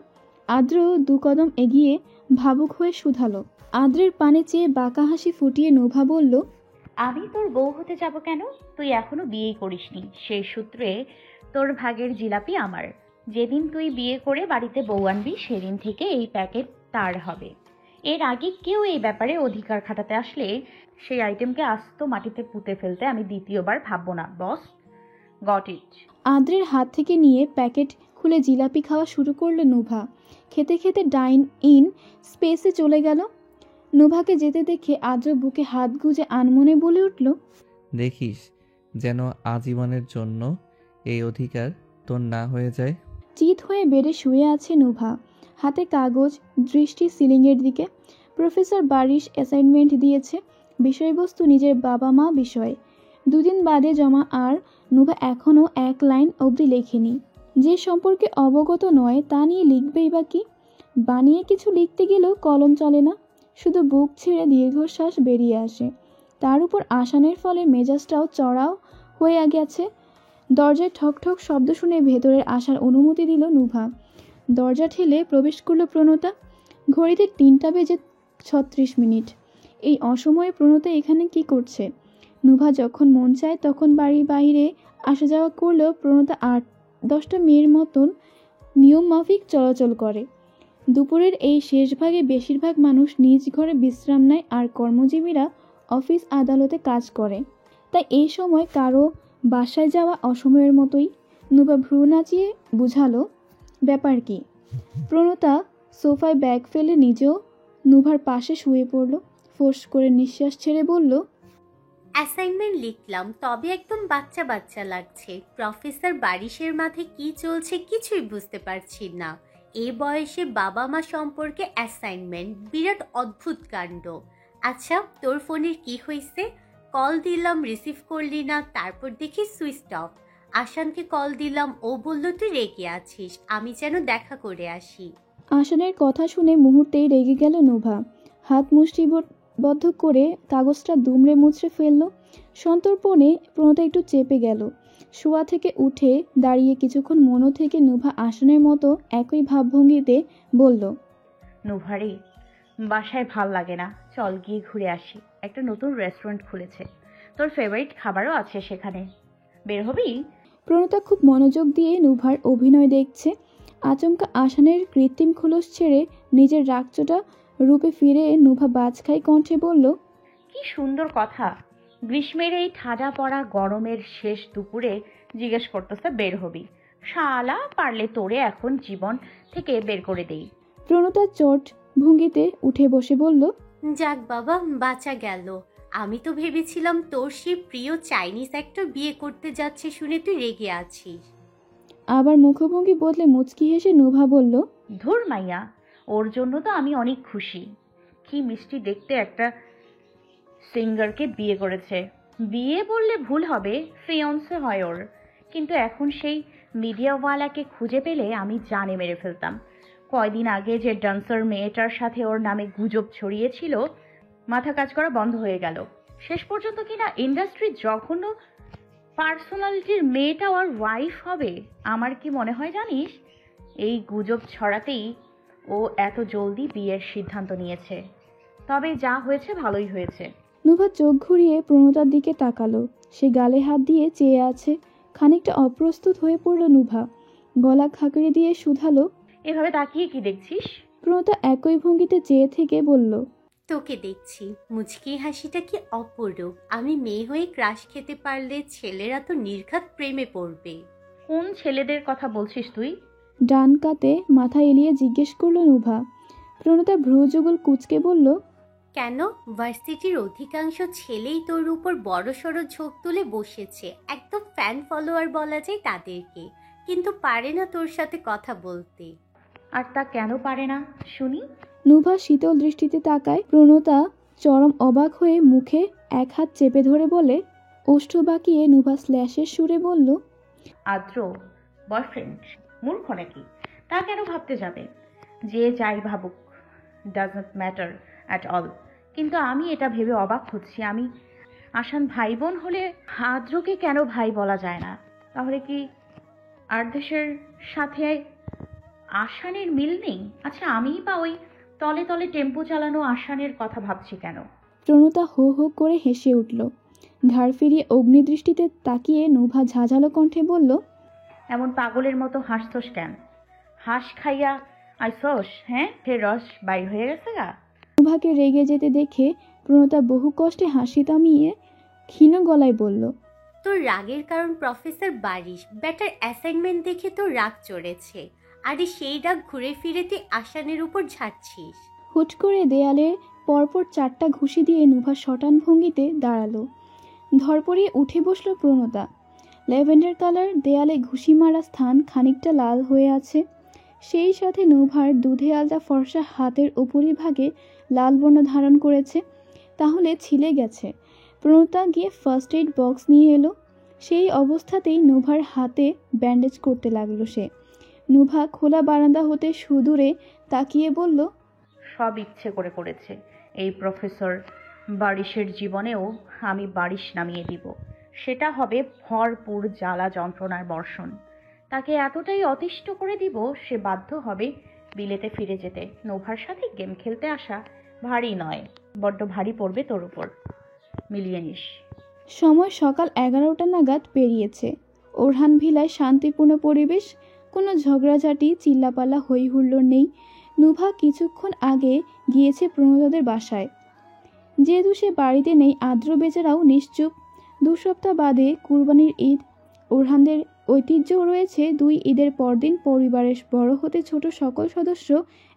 আদ্র দু কদম এগিয়ে ভাবুক হয়ে শুধালো। আদ্রের পানে চেয়ে বাঁকা হাসি ফুটিয়ে নুভা বলল, আমি তোর বউ হতে যাব কেন? তুই এখনো বিয়েই করিসনি। সেই সূত্রে তোর ভাগের জিলাপি আমার। যেদিন তুই বিয়ে করে বাড়িতে বউ আনবি সেদিন থেকে এই প্যাকেট তার হবে। এর আগে কেউ এই ব্যাপারে অধিকার খাটাতে আসলে সেই আইটেমকে আস্ত মাটিতে পুঁতে ফেলতে আমি দ্বিতীয়বার ভাববো না। বস, গট ইট। আদ্রের হাত থেকে নিয়ে প্যাকেট খুলে জিলাপি খাওয়া শুরু করলো নুভা। খেতে খেতে ডাইন ইন স্পেসে চলে গেল। নুভাকে যেতে দেখে আদ্র বুকে হাত গুজে আনমনে বলে উঠল, দেখিস যেন আজীবনের জন্য এই অধিকার তোর না হয়ে যায়। চিত হয়ে বেডে শুয়ে আছে নুভা, হাতে কাগজ, দৃষ্টি সিলিংয়ের দিকে। প্রফেসর বারিশ অ্যাসাইনমেন্ট দিয়েছে, বিষয়বস্তু নিজের বাবা মা বিষয়ে। দুদিন বাদে জমা আর নুভা এখনও এক লাইন অবধি লেখেনি। যে সম্পর্কে অবগত নয় তা নিয়ে লিখবেই বা কি? বানিয়ে কিছু লিখতে গেলেও কলম চলে না, শুধু বুক ছেড়ে দীর্ঘশ্বাস বেরিয়ে আসে। তার উপর আসানের ফলে মেজাজটাও চড়াও হয়ে গেছে। দরজায় ঠক ঠক শব্দ শুনে ভেতরের আসার অনুমতি দিল নুভা। দরজা ঠেলে প্রবেশ করলো প্রণতা। ঘড়িতে 3:36। এই অসময়ে প্রণতা এখানে কি করছে? নুভা যখন মন চায় তখন বাড়ির বাইরে আসা যাওয়া করলেও প্রণতা 8-10টা মেয়ের মতন নিয়ম মাফিক চলাচল করে। দুপুরের এই শেষ ভাগে বেশিরভাগ মানুষ নিজ ঘরে বিশ্রাম নেয় আর কর্মজীবীরা অফিস আদালতে কাজ করে। তাই এই সময় কারো বাসায় যাওয়া অসময়ের মতোই। নুভা ভ্রু নাচিয়ে বুঝালো, ব্যাপার কি? প্রণতা সোফায় ব্যাগ ফেলে নিজেও নুভার পাশে শুয়ে পড়ল। ফোঁস করে নিঃশ্বাস ছেড়ে বলল, অ্যাসাইনমেন্ট লিখলাম, তবে একদম বাচ্চা বাচ্চা লাগছে। প্রফেসর বারিশের মাথায় কি চলছে কিছুই বুঝতে পারছি না। এই বয়সে বাবা মা সম্পর্কে অ্যাসাইনমেন্ট, বিরাট অদ্ভুত কাণ্ড। আচ্ছা, তোর ফোনের কি হয়েছে? কল দিলাম, রিসিভ করলি না, তারপর দেখি সুইচ অফ। আসানকে কল দিলাম, ও বলল তুই রেগে আছিস, আমি যেন দেখা করে আসি। আসানের কথা শুনে মুহূর্তেই রেগে গেল নুভা। হাত মুষ্টিবদ্ধ করে কাগজটা দুমড়ে মুচড়ে ফেলল। সন্তর্পণে প্রণতা একটু চেপে গেল। শোয়া থেকে উঠে দাঁড়িয়ে কিছুক্ষণ মনো থেকে নুভা আসানের মতো একই ভাবভঙ্গিতে বলল, নুভারে বাসায় ভাল লাগে না, চল গিয়ে ঘুরে আসি। একটা নতুন রেস্টুরেন্ট খুলেছে, তোর ফেভারিট খাবারও আছে সেখানে। বের হবি? প্রণতা খুব মনোযোগ দিয়ে নুভার অভিনয় দেখছে। আচমকা আসানের কৃত্রিম খোলস ছেড়ে নিজের রাগচোটা রূপে ফিরে নুভা বাজখাই কণ্ঠে বলল, কি সুন্দর কথা। গ্রীষ্মের এই ঠাডা পড়া গরমের শেষ দুপুরে জিজ্ঞেস করতেছে বের হবি? শালা, পারলে তোরে এখন জীবন থেকে বের করে দেই। প্রণতা চট ভঙ্গিতে উঠে বসে বলল, যাক বাবা, বাঁচা গেল। আমি তো ভেবেছিলাম তোর সেই প্রিয় চাইনিজ একটা বিয়ে করতে যাচ্ছে শুনে তুই রেগে আছিস। আবার মুখভঙ্গি বদলে মুচকি হেসে নুভা বলল, ধুর মাইয়া, ওর জন্য তো আমি অনেক খুশি। কি মিষ্টি দেখতে একটা সিঙ্গারকে বিয়ে করেছে। বিয়ে বললে ভুল হবে, ফিয়ন্সে হয় ওর। কিন্তু এখন সেই মিডিয়াওয়ালাকে খুঁজে পেলে আমি জানে মেরে ফেলতাম। কয়দিন আগে যে ডান্সার মেয়েটার সাথে ওর নামে গুজব ছড়িয়েছিল, মাথা কাজ করা বন্ধ হয়ে গেল। শেষ পর্যন্ত কিনা ইন্ডাস্ট্রির জঘন্য পার্সোনালিটির মেয়েটা ওর ওয়াইফ হবে। আমার কি মনে হয় জানিস, এই গুজব ছড়াতেই ও এত জলদি বিয়ের সিদ্ধান্ত নিয়েছে। তবে যা হয়েছে ভালোই হয়েছে। নুভা চোখ ঘুরিয়ে প্রণতার দিকে তাকালো। সে গালে হাত দিয়ে চেয়ে আছে। খানিকটা অপ্রস্তুত হয়ে পড়ল নুভা। গলা খাকড়ে দিয়ে শুধালো, এভাবে তাকিয়ে কি দেখছিস? প্রণতা একই ভঙ্গিতে চেয়ে থেকে বলল, তোকে দেখছি। মুচকি হাসিটা কি অপরূপ। আমি মেয়ে হয়ে ক্রাশ খেতে পারলে ছেলেরা তো নির্ঘাত প্রেমে পড়বে। কোন ছেলেদের কথা বলছিস তুই? ডান কাতে মাথা এলিয়ে জিজ্ঞেস করল নুভা। প্রণতা ভ্রুযুগল কুঁচকে বলল, কেন? ভার্সিটির অধিকাংশ ছেলেই তোর উপর বড় সড়ো ঝোঁক তুলে বসেছে। একদম ফ্যান ফলোয়ার বলা যায় তাদেরকে, কিন্তু পারে না তোর সাথে কথা বলতে। আর তা কেন পারে না শুনি? নুভা শীতল দৃষ্টিতে তাকায়। প্রণতা চরম অবাক হয়ে মুখে এক হাত চেপে ধরে বলে, ওষ্ঠ বাঁকিয়ে নুভা স্ল্যাশের সুরে বলল, আদ্র বয়ফ্রেন্ড? মূর্খ নাকি? তা কেন ভাবতে যাবে? যে যাই ভাবুক, does not matter at all. কিন্তু আমি এটা ভেবে অবাক হচ্ছি, আমি আসান ভাই বোন হলে আদ্রকে কেন ভাই বলা যায় না? তাহলে কি আর্দেশের সাথে আসানের মিল নেই? আচ্ছা, আমিই বা ওই তলে তলে টেম্পো চালানো আসানের কথা ভাবছি কেন? প্রণতা হো হো করে হেসে উঠল। ঘাড় ফিরিয়ে অগ্নিদৃষ্টিতে তাকিয়ে নুভা ঝাঁঝালো কণ্ঠে বলল, এমন পাগলের মতো হাসতোস কেন? হাঁস খাইয়া আইসোস? হ্যাঁ, ফের রস বাইর হয়ে গেছে গা? নুভাকে রেগে যেতে দেখে প্রণতা বহু কষ্টে হাসি থামিয়ে ক্ষীণ গলায় বলল, তোর রাগের কারণ প্রফেসর বারিশ ব্যাটার অ্যাসাইনমেন্ট দেখে তোর রাগ চড়েছে। আরে সেই রাগ ঘুরে ফিরে তুই আসানের উপর ঝাড়ছিস। হুট করে দেয়ালের পরপর 4টা ঘুষি দিয়ে নুভা শটান ভঙ্গিতে দাঁড়ালো। ধরপড়িয়ে উঠে বসল প্রণতা। ল্যাভেন্ডার কালার দেয়ালে ঘুষি মারা স্থান খানিকটা লাল হয়ে আছে। সেই সাথে নুভার দুধে আলতা ফর্সা হাতের উপরিভাগে লাল বর্ণ ধারণ করেছে। তাহলে ছিলে গেছে। প্রণতা গিয়ে ফার্স্ট এইড বক্স নিয়ে এলো। সেই অবস্থাতেই নুভার হাতে ব্যান্ডেজ করতে লাগলো সে। নুভা খোলা বারান্দা হতে সুদূরে তাকিয়ে বলল, সব ইচ্ছে করে করেছে। এই প্রফেসর বারিশের জীবনেও আমি বারিশ নামিয়ে দিব। সেটা হবে ভরপুর জ্বালা যন্ত্রণার বর্ষণ। তাকে এতটাই অতিষ্ঠ করে দিব, সে বাধ্য হবে বিলেতে ফিরে যেতে। নোভার সাথে গেম খেলতে আসা ভারী নয়, বড্ড ভারী পড়বে তোর উপর। মিলিয়ে নিস। সময় সকাল 11টা নাগাদ পেরিয়েছে। ওরহান ভিলায় শান্তিপূর্ণ পরিবেশ। কোনো ঝগড়াঝাটি চিল্লাপাল্লা হই হুল্লোড় নেই। নুভা কিছুক্ষণ আগে গিয়েছে প্রণতাদের বাসায়। যেহেতু সে বাড়িতে নেই, আদ্র বেচারাও নিশ্চুপ। 2 সপ্তাহ বাদে কুরবানির ঈদ। ওরহানদের ঐতিহ্য রয়েছে 2 ঈদের পরদিন পরিবারের বড় হতে ছোট সকল সদস্য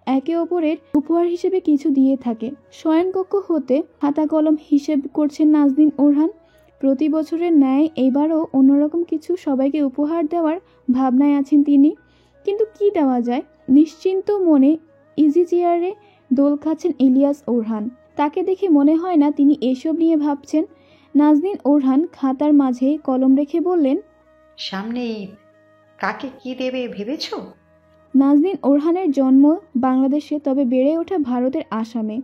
একে অপরের উপহার হিসেবে কিছু দিয়ে থাকে। শয়নকক্ষ হতে খাতা কলম হিসেব করছেন নাজনীন ওরহান। প্রতি বছরের ন্যায় এবারও অন্যরকম কিছু সবাইকে উপহার দেওয়ার ভাবনায় আছেন তিনি। কিন্তু কি দেওয়া যায়? নিশ্চিন্ত মনে ইজি চেয়ারে দোল খাচ্ছেন ইলিয়াস ওরহান। তাকে দেখে মনে হয় না তিনি এসব নিয়ে ভাবছেন। নাজনীন ওরহান খাতার মাঝে কলম রেখে বললেন, সামনে ঈদ, কাকে কি দেবে ভেবেছো? নাজনীন ওরহানের জন্ম বাংলাদেশে, তবে বেড়ে ওঠা ভারতের আসামে।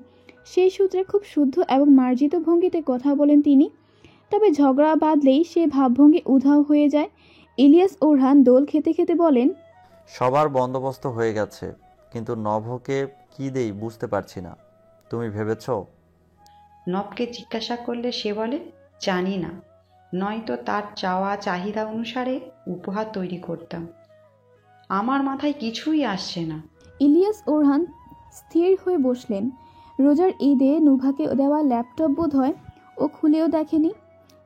সেই সূত্রে খুব শুদ্ধ এবং মার্জিত ভঙ্গিতে কথা বলেন তিনি। তবে ঝগড়া বাঁধলেই সে ভাবভঙ্গি উধাও হয়ে যায়। ইলিয়াস ওরহান দোল খেতে খেতে বলেন, সবার বন্দোবস্ত হয়ে গেছে, কিন্তু নভকে কি দেই বুঝতে পারছি না। তুমি ভেবেছো? নবকে জিজ্ঞাসা করলে সে বলে জানি না, নয়তো তার চাওয়া চাহিদা অনুসারে উপহার তৈরি করতাম। আমার মাথায় কিছুই আসছে না। ইলিয়াস ওরহান স্থির হয়ে বসলেন। রোজার ঈদে নুভাকে দেওয়া ল্যাপটপ বোধহয় ও খুলেও দেখেনি।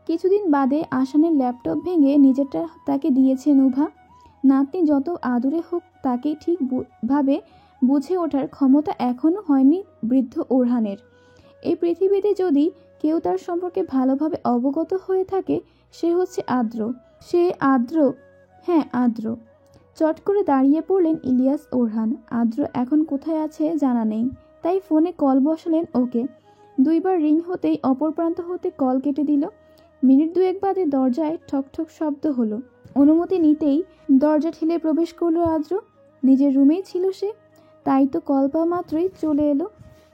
কিছুদিন বাদে আসানের ল্যাপটপ ভেঙে নিজেরটা তাকে দিয়েছে নুভা। নাতনি যত আদুরে হোক, তাকে ঠিকভাবে বুঝে ওঠার ক্ষমতা এখনও হয়নি বৃদ্ধ ওরহানের। এই পৃথিবীতে যদি কেউ তার সম্পর্কে ভালোভাবে অবগত হয়ে থাকে, সে হচ্ছে আদ্র। সে আদ্র, হ্যাঁ আদ্র। চট করে দাঁড়িয়ে পড়লেন ইলিয়াস ওরহান। আদ্র এখন কোথায় আছে জানা নেই, তাই ফোনে কল বসালেন ওকে। 2 বার রিং হতেই অপর প্রান্ত হতে কল কেটে দিল। মিনিট 2 বাদে দরজায় ঠকঠক শব্দ হলো। অনুমতি নিতেই দরজা ঠেলে প্রবেশ করলো আদ্র। নিজের রুমেই ছিল সে, তাই তো কল পাওয়া মাত্রই চলে এলো।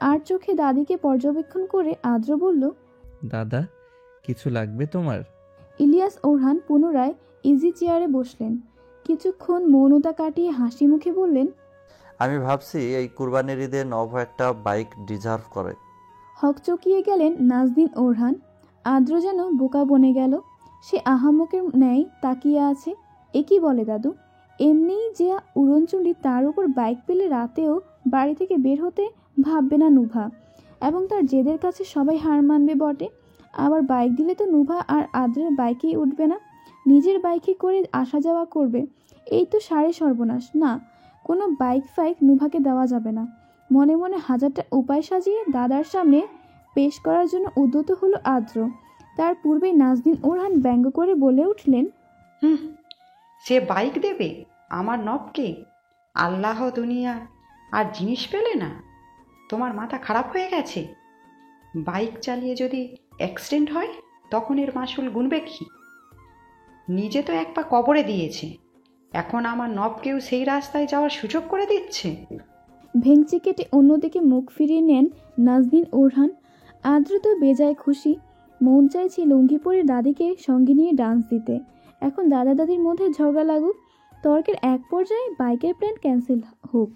আর চোখে দাদিকে পর্যবেক্ষণ করে আদ্র বলল, দাদা, কিছু লাগবে তোমার? ইলিয়াস ওরহান পুনরায় ইজি চেয়ারে বসলেন। কিছুক্ষণ মৌনতা কাটিয়ে হাসি মুখে বললেন, আমি ভাবছি এই কুরবানির ঈদে নভ একটা বাইক ডিজার্ভ করে। হকচকিয়ে গেলেন নাজদিন ওরহান। আদ্র যেন বোকা বনে গেল। সে আহাম্মকের ন্যায় তাকিয়ে আছে। এ কি বলে দাদু? এমনিই যে উড়নচুলি, তার উপর বাইক পেলে রাতেও বাড়ি থেকে বের হতে ভাববে না নুভা, এবং তার জেদের কাছে সবাই হার মানবে বটে। আবার বাইক দিলে তো নুভা আর আদ্রের বাইকেই উঠবে না, নিজের বাইকে করে আসা যাওয়া করবে। এই তো সারে সর্বনাশ। না, কোনো বাইক ফাইক নুভাকে দেওয়া যাবে না। মনে মনে হাজারটা উপায় সাজিয়ে দাদার সামনে পেশ করার জন্য উদ্যত হলো আদ্র। তার পূর্বেই নাজদিন ওরহান ব্যঙ্গ করে বলে উঠলেন, সে বাইক দেবে আমার নবকে? আল্লাহ দুনিয়া আর জিনিস পেলে না? তোমার মাথা খারাপ হয়ে গেছে? বাইক চালিয়ে যদি অ্যাক্সিডেন্ট হয় তখন এর মাসুল গুনবে কি? নিজে তো এক পা কবরে দিয়েছে, এখন আমার নবকেও সেই রাস্তায় যাওয়ার সুযোগ করে দিচ্ছে। ভেঙচি কেটে অন্যদিকে মুখ ফিরিয়ে নেন নাজদিন ওরহান। আদ্র তো বেজায় খুশি। মন চাইছে লুঙ্গি পরে দাদিকে সঙ্গে নিয়ে ডান্স দিতে। এখন দাদা দাদির মধ্যে ঝগড়া লাগুক, তর্কের এক পর্যায়ে বাইকের প্ল্যান ক্যান্সেল হোক।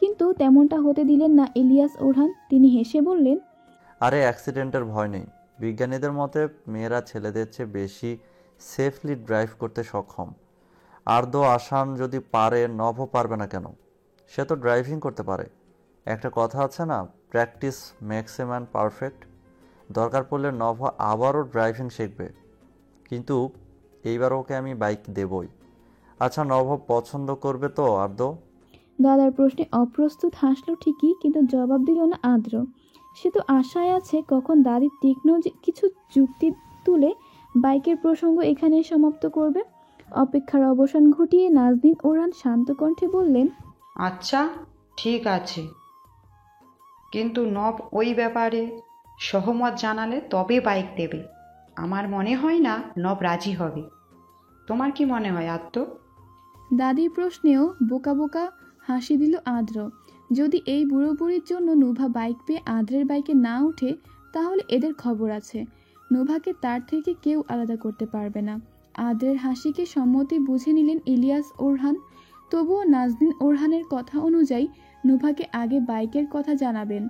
কিন্তু তেমনটা হতে দিলেন না ইলিয়াস ওরহান। তিনি হেসে বললেন, আরে অ্যাক্সিডেন্টের ভয় নেই। বিজ্ঞানীদের মতে মেয়েরা ছেলেদের চেয়ে বেশি সেফলি ড্রাইভ করতে সক্ষম। আর্দ্র আসান যদি পারে, নভও পারবে না কেন? সে তো ড্রাইভিং করতে পারে। একটা কথা আছে না, practice makes a man perfect. দরকার পড়লে নভ আবারও ড্রাইভিং শিখবে, কিন্তু এইবার ওকে আমি বাইক দেবই। আচ্ছা, নভ পছন্দ করবে তো আর্দ্র? দাদার প্রশ্নে অপ্রস্তুত হাসলো ঠিকই, কিন্তু জবাব দিল না আদ্র। সে তো আশায় আছে কখন দাদির তীক্ষ্ণ কিছু যুক্তি তুলে বাইকের প্রসঙ্গ এখানেই সমাপ্ত করবে। অপেক্ষার অবসান ঘটিয়ে নাজদিন ওরহান শান্ত কণ্ঠে বললেন, আচ্ছা ঠিক আছে, কিন্তু নব ওই ব্যাপারে সহমত জানালে তবে বাইক দেবে। আমার মনে হয় না নব রাজি হবে। তোমার কি মনে হয় আদ্র? দাদির প্রশ্নেও বোকা বোকা হাসি দিল আদ্র। যদি এই বুড়ো বুড়ির জন্য নুভা বাইক পেয়ে আদ্রের বাইকে না উঠে, তাহলে এদের খবর আছে। নুভাকে তার থেকে কেউ আলাদা করতে পারবে না। আদ্রের হাসিকে সম্মতি বুঝে নিলেন ইলিয়াস ওরহান। তবুও নাজদিন ওরহানের কথা অনুযায়ী নুভাকে আগে বাইকের কথা জানাবেন।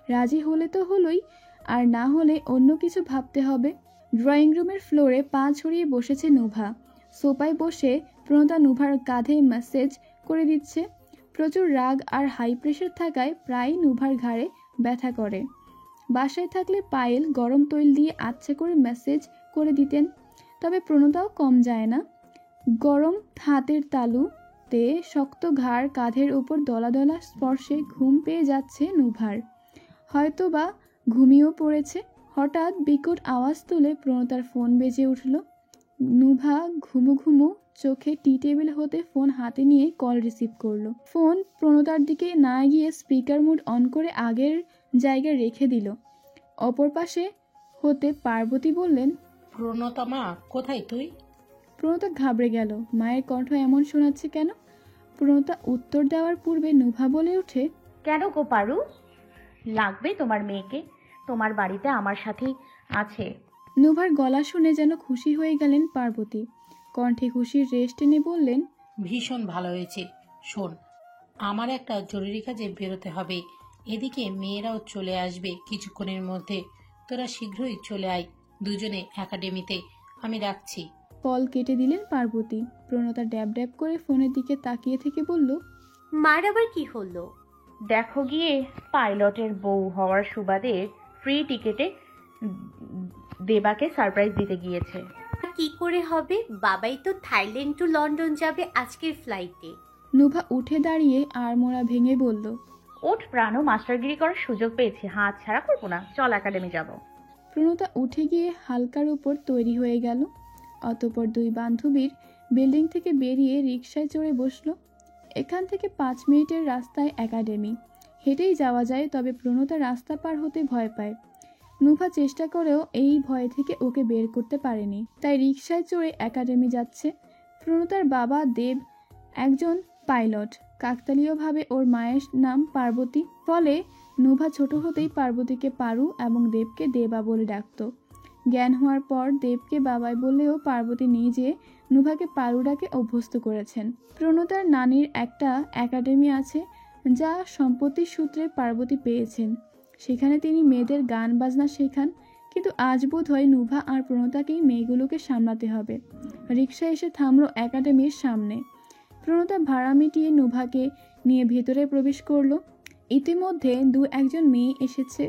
রাজি হলে তো হলোই, আর না হলে অন্য কিছু ভাবতে হবে। ড্রয়িং রুমের ফ্লোরে পা ছড়িয়ে বসেছে নুভা। সোফায় বসে প্রণতা নুভার কাঁধে ম্যাসেজ করে দিচ্ছে। প্রচুর রাগ আর হাই প্রেশার থাকায় প্রায় নুভার ঘাড়ে ব্যথা করে। বাসায় থাকলে পায়েল গরম তৈল দিয়ে আচ্ছা করে ম্যাসেজ করে দিতেন, তবে প্রণতাও কম যায় না। গরম হাতের তালুতে শক্ত ঘাড়, কাঁধের উপর দলা দলা স্পর্শে ঘুম পেয়ে যাচ্ছে নুভার। হয়তো বা ঘুমিয়েও পড়েছে। হঠাৎ বিকট আওয়াজ তুলে প্রণতার ফোন বেজে উঠল। নুভা ঘুমু ঘুমু চোখে টি টেবিল হতে ফোন হাতে নিয়ে কল রিসিভ করলো। ফোন প্রণতার দিকে না গিয়ে স্পিকার মোড অন করে আগের জায়গায় রেখে দিল। অপর পাশে হতে পার্বতী বললেন, প্রণতা মা, কোথায় তুই? প্রণতা ঘাবড়ে গেল। মায়ের কণ্ঠ এমন শোনাচ্ছে কেন? প্রণতা উত্তর দেওয়ার পূর্বে নুভা বলে ওঠে, কেন গো পারু? লাগবে তোমার মেয়েকে? তোমার বাড়িতে আমার সাথেই আছে। নুভার গলা শুনে যেন খুশি হয়ে গেলেন পার্বতী। কণ্ঠে খুশির রেশ টেনে বললেন, ভীষণ ভালো হয়েছে। শোন, আমার একটা জরুরি কাজে বেরোতে হবে। এদিকে মেয়েরাও চলে আসবে কিছুক্ষণের মধ্যে। তোরা শীঘ্রই চলে আয় দুজনে একাডেমিতে। আমি রাখছি। কল কেটে দিলেন পার্বতী। প্রণতা ড্যাব ড্যাব করে ফোনের দিকে তাকিয়ে থেকে বলল, মার আবার কি হলো? দেখো গিয়ে, পাইলটের বউ হওয়ার সুবাদে ফ্রি টিকেটে দেবাকে সারপ্রাইজ দিতে গিয়েছে। কি করে হবে? বাবাই তো থাইল্যান্ড টু লন্ডন যাবে আজকের ফ্লাইটে। নুভা উঠে দাঁড়িয়ে আড়মোড়া ভেঙে বলল, ওঠ প্রাণ, মাস্টারগিরি করার সুযোগ পেয়েছি, হাত ছাড়া করবো না। চল একাডেমি যাব। প্রণতা উঠে গিয়ে হালকার উপর তৈরি হয়ে গেল। অতঃপর দুই বান্ধবীর বিল্ডিং থেকে বেরিয়ে রিকশায় চড়ে বসল। এখান থেকে 5 মিনিটের রাস্তায় একাডেমি। হেঁটেই যাওয়া যায়, তবে প্রণতা রাস্তা পার হতে ভয় পায়। নুভা চেষ্টা করেও এই ভয় থেকে ওকে বের করতে পারেনি, তাই রিকশায় চড়ে একাডেমি যাচ্ছে। প্রণতার বাবা দেব একজন পাইলট। কাকতালীয়ভাবে ওর মায়ের নাম পার্বতী, ফলে নুভা ছোট হতেই পার্বতীকে পারু এবং দেবকে দেবা বলে ডাকত। জ্ঞান হওয়ার পর দেবকে বাবাই বললেও পার্বতী নিজে নুভাকে পারুডাকে অভ্যস্ত করেছেন। প্রণতার নানির একটা একাডেমি আছে যা সম্পত্তির সূত্রে পার্বতী পেয়েছেন। সেখানে তিনি মেয়েদের গান বাজনা শেখান, কিন্তু আজ বোধ হয় নুভা আর প্রণতাকেই মেয়েগুলোকে সামলাতে হবে। রিক্সা এসে থামলো একাডেমির সামনে। প্রণতা ভাড়া মিটিয়ে নুভাকে নিয়ে ভেতরে প্রবেশ করলো। ইতিমধ্যে একজন মেয়ে এসেছে।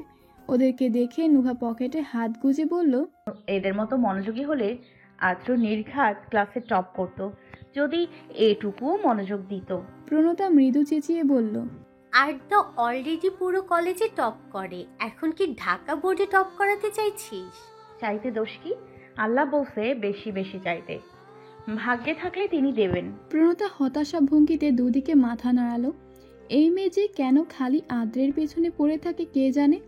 ওদেরকে দেখে নুভা পকেটে হাত গুজে বলল, এদের মতো মনোযোগী হলে আদ্র নির্ঘাত ক্লাসে টপ করত, যদি এটুকু মনোযোগ দিত। প্রণতা মৃদু চেঁচিয়ে বলল, আর তো অলরেডি পুরো কলেজে টপ করে, এখন কি ঢাকা বোর্ডে টপ করাতে চাইছিস? চাইতে দোষ কি? আল্লাহ বলছে বেশি বেশি চাইতে, ভাগ্যে থাকলে তিনি দেবেন। প্রণতা হতাশা ভঙ্গিতে দুদিকে মাথা নাড়ালো। এই মেয়ে যে কেন খালি আদ্রের পেছনে পড়ে থাকে কে জানে।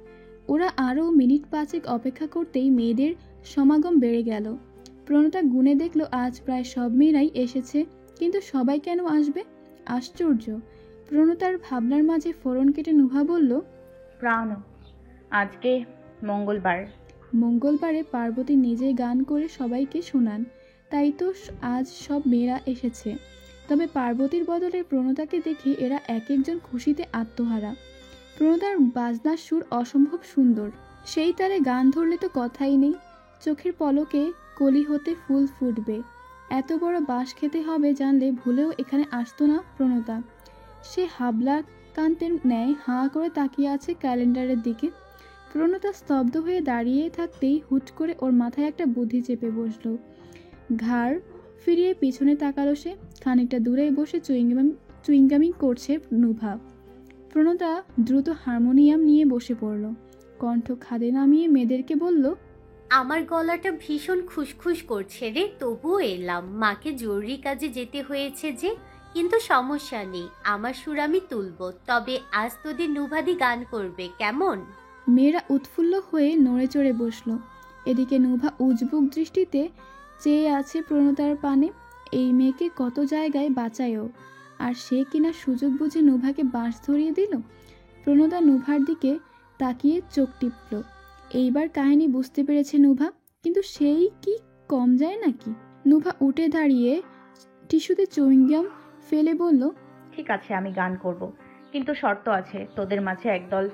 ওরা আরও মিনিট 5 অপেক্ষা করতেই মেয়েদের সমাগম বেড়ে গেল। প্রণতা গুনে দেখল আজ প্রায় সব মেয়েরাই এসেছে, কিন্তু সবাই কেন আসবে? আশ্চর্য। প্রণতার ভাবনার মাঝে ফোড়ন কেটে নুভা বলল, প্রাণ, আজকে মঙ্গলবারে পার্বতী নিজে গান করে সবাইকে শোনান, তাই তো আজ সব মেয়েরা এসেছে। তবে পার্বতীর বদলে প্রণতাকে দেখে এরা এক একজন খুশিতে আত্মহারা। প্রণতার বাজনার সুর অসম্ভব সুন্দর, সেই তারে গান ধরলে তো কথাই নেই। চোখের পলকে কলি হতে ফুল ফুটবে। এত বড় বাঁশ খেতে হবে জানলে ভুলেও এখানে আসতো না প্রণতা। সে হাবলা কান্তের ন্যায় হাঁ করে তাকিয়ে আছে ক্যালেন্ডারের দিকে। প্রণতা স্তব্ধ হয়ে দাঁড়িয়ে থাকতেই হুট করে ওর মাথায় একটা বুদ্ধি চেপে বসলো। ঘাড় ফিরিয়ে পিছনে তাকালো সে। খানিকটা দূরে বসে চুইংগামি করছে নুভা। প্রণতা দ্রুত হারমোনিয়াম নিয়ে বসে পড়ল। কণ্ঠ খাদে নামিয়ে মেয়েদেরকে বলল, আমার গলাটা ভীষণ খুশখুশ করছে রে, তবুও এলাম। মাকে জরুরি কাজে যেতে হয়েছে যে, কিন্তু সমস্যা নেই, আমার সুর আমি তুলব। তবে আজ তোদের নুভাদি গান করবে, কেমন? মেয়েরা উৎফুল্ল হয়ে নড়ে চড়ে বসল। এদিকে নুভা উজবুক দৃষ্টিতে চেয়ে আছে প্রণতার পানে। এই মেয়েকে কত জায়গায় বাঁচায়ও, আর সে কিনা সুযোগ বুঝে নুভাকে বাঁশ ধরিয়ে দিল। প্রণতা নুভার দিকে তাকিয়ে চোখ টিপল। এইবার কাহিনী বুঝতে পেরেছে নুভা, কিন্তু সেই কি কম যায় নাকি? নুভা উঠে দাঁড়িয়ে টিস্যুতে চুইংগাম ফেলে বলল, ঠিক আছে, আমি গান করব, কিন্তু শর্ত আছে, তোদের মাঝে একদল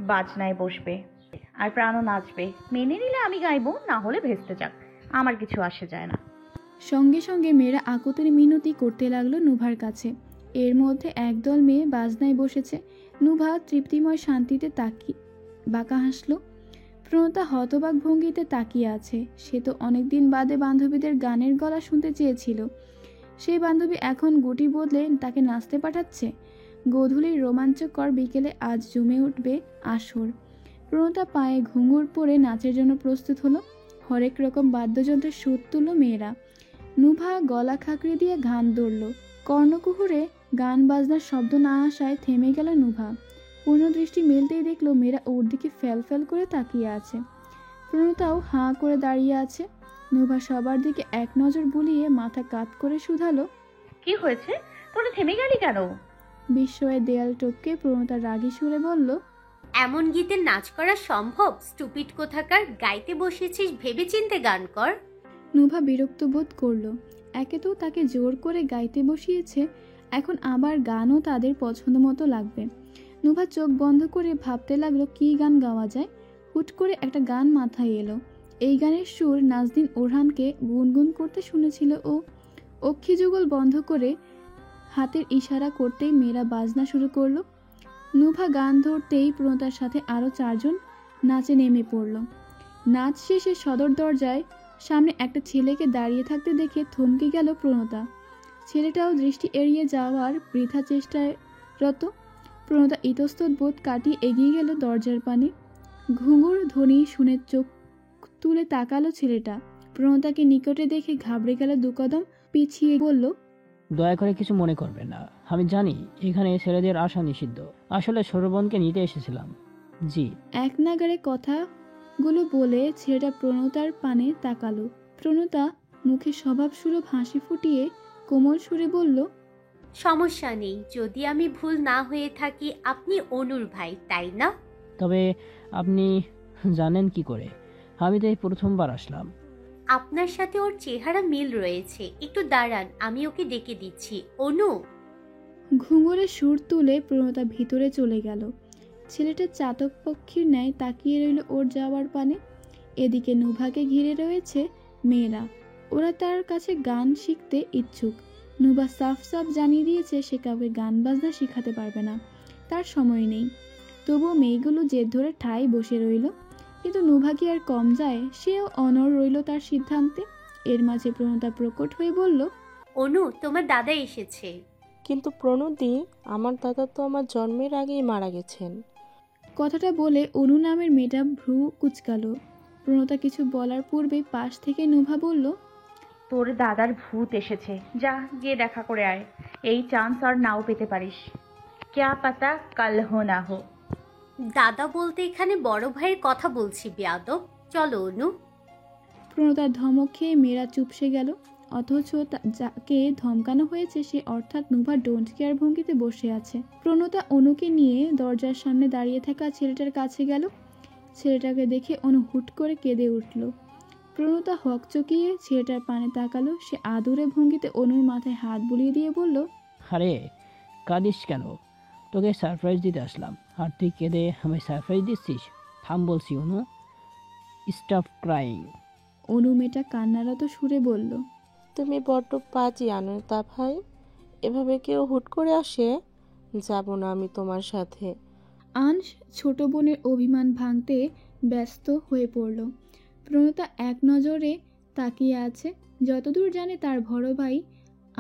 বাজনায় বসবে আর প্রাণও নাচবে। মেনে নিলে আমি গাইবো, না হলে ভেস্তে যাক, আমার কিছু আসে যায় না। সঙ্গে সঙ্গে মেয়েরা আকুতির মিনতি করতে লাগলো নুভার কাছে। এর মধ্যে একদল মেয়ে বাজনায় বসেছে। নুভা তৃপ্তিময় শান্তিতে বাঁকা হাসলো। প্রণতা হতবাক ভঙ্গিতে তাকিয়ে আছে। সে তো অনেকদিন বাদে বান্ধবীদের গানের গলা শুনতে চেয়েছিল। সেই বান্ধবী এখন গুটি বদলে তাকে নাচতে পাঠাচ্ছে। গোধূলির রোমাঞ্চকর বিকেলে আজ জমে উঠবে আসর। প্রণতা পায়ে ঘুঙুর পরে নাচের জন্য প্রস্তুত হলো। হরেক রকম বাদ্যযন্ত্রের সুর তুলল মেয়েরা। নুভা গলা খাঁকড়ে দিয়ে গান ধরল। কর্ণকুহুরে গান বাজনার শব্দ না আসায় থেমে গেল নুভা। পূর্ণ দৃষ্টি মেলতেই দেখলো মেয়েরা ওর দিকে ফ্যাল ফ্যাল করে তাকিয়ে আছে। প্রণতাও হাঁ করে দাঁড়িয়ে আছে। নুভা সবার দিকে এক নজর বুলিয়ে মাথা কাত করে শুধালো, কি হয়েছে, তোরা থেমে গেলি কেন? বিস্ময়ে দেয়াল টপকে প্রণতা রাগী সুরে বলল, এমন গীতে নাচ করা সম্ভব? স্টুপিড কোথাকার, গাইতে বসেছিস ভেবে চিন্তে গান কর। নুভা বিরক্ত বোধ করলো। একে তো তাকে জোর করে গাইতে বসিয়েছে, এখন আবার গানও তাদের পছন্দ মতো লাগবে। নুভা চোখ বন্ধ করে ভাবতে লাগলো কি গান গাওয়া যায়। হুট করে একটা গান মাথায় এলো। এই গানের সুর নাজদিন ওরহানকে গুনগুন করতে শুনেছিল ও। অক্ষি যুগল বন্ধ করে হাতের ইশারা করতেই মেয়েরা বাজনা শুরু করলো। নুভা গান ধরতেই প্রণতার সাথে আরও 4 জন নাচে নেমে পড়ল। নাচ শেষে সদর দরজায় সামনে একটা ছেলেকে দাঁড়িয়ে থাকতে দেখে থমকে গেল প্রণতা। ছেলেটাও দৃষ্টি এড়িয়ে যাওয়ার বৃথা চেষ্টায় রত। প্রণতা ইতস্তত বোধ কাটিয়ে এগিয়ে গেল দরজার পানে। ঘুঙুর ধ্বনি শুনে চোখ তুলে তাকালো ছেলেটা। প্রণতাকে নিকটে দেখে ঘাবড়ে গেল 2 কদম পিছিয়ে বলল, দয়া করে কিছু মনে করবেন না, আমি জানি এখানে ছেলেদের আসা নিষিদ্ধ। আসলে সৌরবনকে নিতে এসেছিলাম। জি। এক নাগারে কথাগুলো বলে ছেলেটা প্রণতার পানে তাকালো। প্রণতা মুখে স্বভাবসুলভ হাসি ফুটিয়ে কোমল সুরে বলল, সমস্যা নেই, যদি আমি ভুল না হয়ে থাকি আপনি অনুর ভাই, তাই না? তবে আপনি জানেন কি করে? আমি তো এই প্রথমবার আসলাম। আপনার সাথে ওর চেহারা মিল রয়েছে, একটু দাঁড়ান, আমি ওকে ডেকে দিচ্ছি। অনু। ঘুঙুরে সুর তুলে প্রণতা ভিতরে চলে গেল। ছেলেটা চাতক পক্ষীর ন্যায় তাকিয়ে রইল ওর যাওয়ার পানে। এদিকে নুভাকে ঘিরে রয়েছে মেয়েরা, ওরা তার কাছে গান শিখতে ইচ্ছুক। নুভা সাফ সাফ জানিয়ে দিয়েছে সে কাউকে গান বাজনা শিখাতে পারবে না, তার সময় নেই। তবুও মেয়েগুলো জেদ ধরে ঠাই বসে রইল, কিন্তু নুভা কি আর কম যায়? সেও অনড় রইল তার সিদ্ধান্তে। এর মাঝে প্রণতা প্রকট হয়ে বলল, অনু, তোমার দাদা এসেছে। কিন্তু প্রণতি, আমার দাদা তো আমার জন্মের আগেই মারা গেছেন। কথাটা বলে অনু নামের মেয়েটা ভ্রু কুচকালো। প্রণতা কিছু বলার পূর্বেই পাশ থেকে নুভা বলল, তোর দাদার ভূত এসেছে, যা গিয়ে দেখা করে আয়। এই চান্স আর নাও পেতে পারিস। ক্যা পাতা কাল হো না হো। দাদা বলতে এখানে বড় ভাইয়ের কথা বলছি বেয়াদব। চলো অনু। প্রণতার ধমক খেয়ে মেয়েরা চুপসে গেল। অথচ যাকে ধমকানো হয়েছে সে অর্থাৎ নুভা ডোন্ট কেয়ার ভঙ্গিতে বসে আছে। প্রণতা অনুকে নিয়ে দরজার সামনে দাঁড়িয়ে থাকা ছেলেটার কাছে গেল। ছেলেটাকে দেখে অনু হুট করে কেঁদে উঠল। প্রণতা হকচকিয়ে ছেলেটার পানে তাকালো। সে আদুরে ভঙ্গিতে অনুর মাথায় হাত বুলিয়ে দিয়ে বলল, আরে কাঁদিস কেন? তোকে সারপ্রাইজ দিতে আসলাম, আর তুই কেঁদে আমায় সারপ্রাইজ দিচ্ছিস? থাম বলছি অনু, স্টপ ক্রাইং। অনু মেয়েটা কান্নারত সুরে বলল, তুমি বড্ড পাজি আনতা ভাই, এভাবে কেউ হুট করে আসে? যাব না আমি তোমার সাথে। আনস ছোট বোনের অভিমান ভাঙতে ব্যস্ত হয়ে পড়ল। প্রণতা এক নজরে তাকিয়ে আছে। যতদূর জানে তার বড় ভাই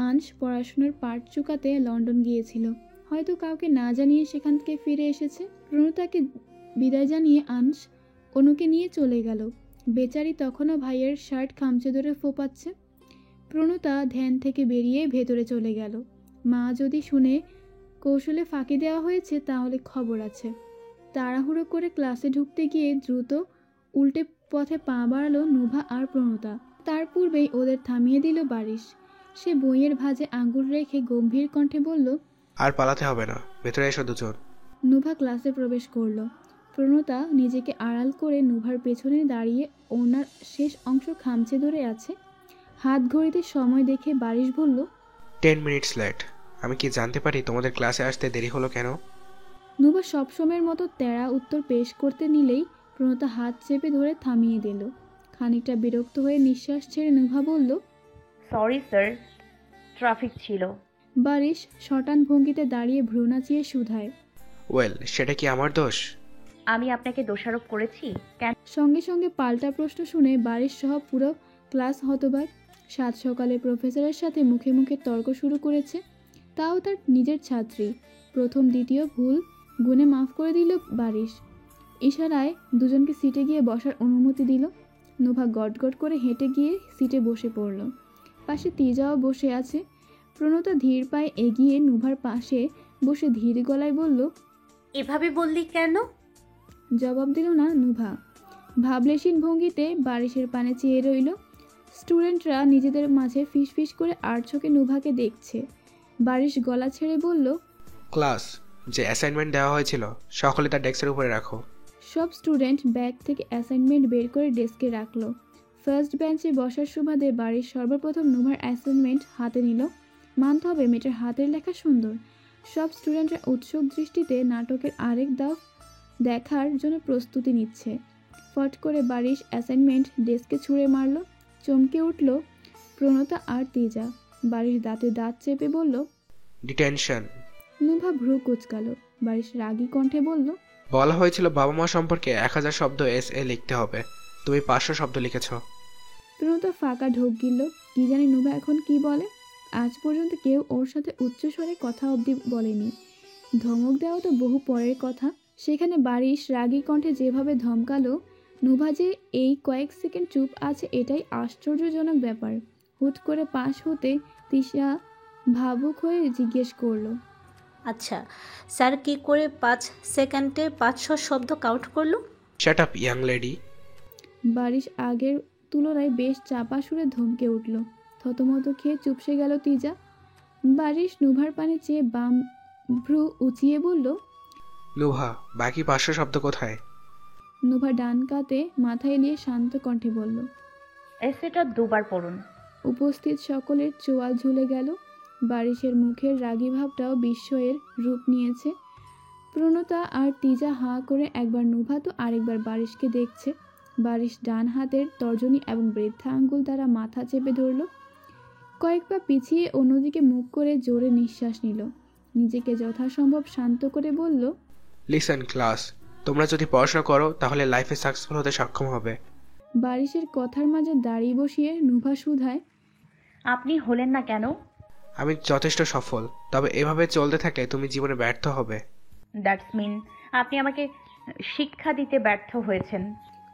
আনস পড়াশোনার পাঠ চুকাতে লন্ডন গিয়েছিল, হয়তো কাউকে না জানিয়ে সেখান থেকে ফিরে এসেছে। প্রণতাকে বিদায় জানিয়ে আনস অনুকে নিয়ে চলে গেল। বেচারি তখনও ভাইয়ের শার্ট খামচে ধরে ফোপাচ্ছে। প্রণতা ধ্যান থেকে বেরিয়ে ভেতরে চলে গেল। মা যদি শুনে কৌশলে ফাঁকি দেওয়া হয়েছে তাহলে খবর আছে। তাড়াহুড়ো করে ক্লাসে ঢুকতে গিয়ে দ্রুত উল্টে পথে পা বাড়ালো নুভা আর প্রণতা। তার পূর্বেই ওদের থামিয়ে দিল বারিশ। সে বইয়ের ভাঁজে আঙুল রেখে গম্ভীর কণ্ঠে বলল, আর পালাতে হবে না, ভেতরে এসো দুজন। নুভা ক্লাসে প্রবেশ করলো। প্রণতা নিজেকে আড়াল করে নুভার পেছনে দাঁড়িয়ে ওনার শেষ অংশ খামচে ধরে আছে। হাত ঘড়িতে সময় দেখে বারিশ বলল, 10 মিনিটস লেট। আমি কি জানতে পারি তোমাদের ক্লাসে আসতে দেরি হলো কেন? নুভা সবসময়ের মতো তেড়া উত্তর পেশ করতে নিলেই প্রণতা হাত চেপে ধরে থামিয়ে দিল। খানিকটা বিরক্ত হয়ে নিঃশ্বাস ছেড়ে নুভা বলল, সরি স্যার, ট্রাফিক ছিল। বারিশ শটান ভঙ্গিতে দাঁড়িয়ে ভ্রু নাচিয়ে শুধায়, ওয়েল, সেটা কি আমার দোষ? আমি আপনাকে দোষারোপ করেছি কেন? সঙ্গে সঙ্গে পাল্টা প্রশ্ন শুনে বারিশ সহ পুরো ক্লাস হতবাক। সাত সকালে প্রফেসরের সাথে মুখে মুখে তর্ক শুরু করেছে, তাও তার নিজের ছাত্রী। প্রথম দ্বিতীয় ভুল গুণে মাফ করে দিল বারিশ। ইশারায় দুজনকে সিটে গিয়ে বসার অনুমতি দিল। নুভা গটগট করে হেঁটে গিয়ে সিটে বসে পড়ল। পাশে তিজাও বসে আছে। প্রণতা ধীর পায়ে এগিয়ে নুভার পাশে বসে ধীর গলায় বলল, এভাবে বললি কেন? জবাব দিল না নুভা। ভাবলেশীন ভঙ্গিতে বারিশের পানে চেয়ে রইল। স্টুডেন্টরা নিজেদের মাঝে ফিসফিস করে আর চোখে নুভাকে দেখছে। বারিশ গলা ছেড়ে বলল, ক্লাস, যে অ্যাসাইনমেন্ট দেওয়া হয়েছিল সকলে তার ডেস্কের উপরে রাখো। সব স্টুডেন্ট ব্যাগ থেকে অ্যাসাইনমেন্ট বের করে ডেস্কে রাখলো। ফার্স্ট বেঞ্চে বসার সুবাদে বারিশ সর্বপ্রথম নুভার অ্যাসাইনমেন্ট হাতে নিল। মানতে হবে মেয়েটার হাতের লেখা সুন্দর। সব স্টুডেন্টরা উৎসুক দৃষ্টিতে নাটকের আরেক ধাপ দেখার জন্য প্রস্তুতি নিচ্ছে। ফট করে বারিশ অ্যাসাইনমেন্ট ডেস্কে ছুঁড়ে মারল। চমকে উঠল প্রণতা আর তিজা। বারিশ দাঁতে দাঁত চেপে বলল, ডিটেনশন। নুভা ভ্রু কুচকাল। বারিশ রাগী কণ্ঠে বলল, বলা হয়েছিল বাবা মা সম্পর্কে 1000 শব্দ এসএ লিখতে হবে, তুমি 500 শব্দ লিখেছ। প্রণতা ফাঁকা ঢোক গিলল। কি জানি নুভা এখন কি বলে। আজ পর্যন্ত কেউ ওর সাথে উচ্চস্বরে কথা অবধি বলেনি। ধমক দেওয়া তো বহু পরের কথা। সেখানে বারিশ রাগী কণ্ঠে যেভাবে ধমকালো, নুভা যে এই কয়েক সেকেন্ড চুপ আছে এটাই আশ্চর্যজনক ব্যাপার। হুট করে পাশ হতে তিশা ভাবুক হয়ে জিজ্ঞেস করলো, আচ্ছা স্যার কি করে 5 সেকেন্ডে 500 শব্দ কাউন্ট করলো? Shut up young lady. Barish আগের তুলনায় বেশ চাপা সুরে ধমকে উঠল। থতমত খেয়ে চুপসে গেল তিজা। বারিশ নুভার পানে চেয়ে বাম ভ্রু উঁচিয়ে বলল, নুভা, বাকি 500 শব্দ কোথায়? নুভা ডান কাতে মাথা এলিয়ে শান্ত কণ্ঠে বলল, এসেটা দুবার পড়ুন। উপস্থিত সকলের চোয়াল ঝুলে গেল। বারিশের মুখের রাগী ভাবটাও বিস্ময়ের রূপ নিয়েছে। প্রণতা আর তিজা হাঁ করে একবার নুভা তো আরেকবার বারিশকে দেখছে। বারিশ ডান হাতের তর্জনী এবং বৃদ্ধা আঙ্গুল দ্বারা মাথা চেপে ধরল। কয়েক পা পিছিয়ে অন্যদিকে মুখ করে জোরে নিঃশ্বাস নিল। নিজেকে যথাসম্ভব শান্ত করে বলল, লিসেন ক্লাস, তোমরা যদি পড়াশোনা করো তাহলে লাইফে সাকসেসফুল হতে সক্ষম হবে। বারিশের কথার মাঝে দাঁড়িয়ে বসিয়ে নুভা শুধায়, আপনি হলেন না কেন? আমি যথেষ্ট সফল, তবে এভাবে চলতে থাকলে তুমি জীবনে ব্যর্থ হবে। দ্যাটস মিন আপনি আমাকে শিক্ষা দিতে ব্যর্থ হয়েছেন।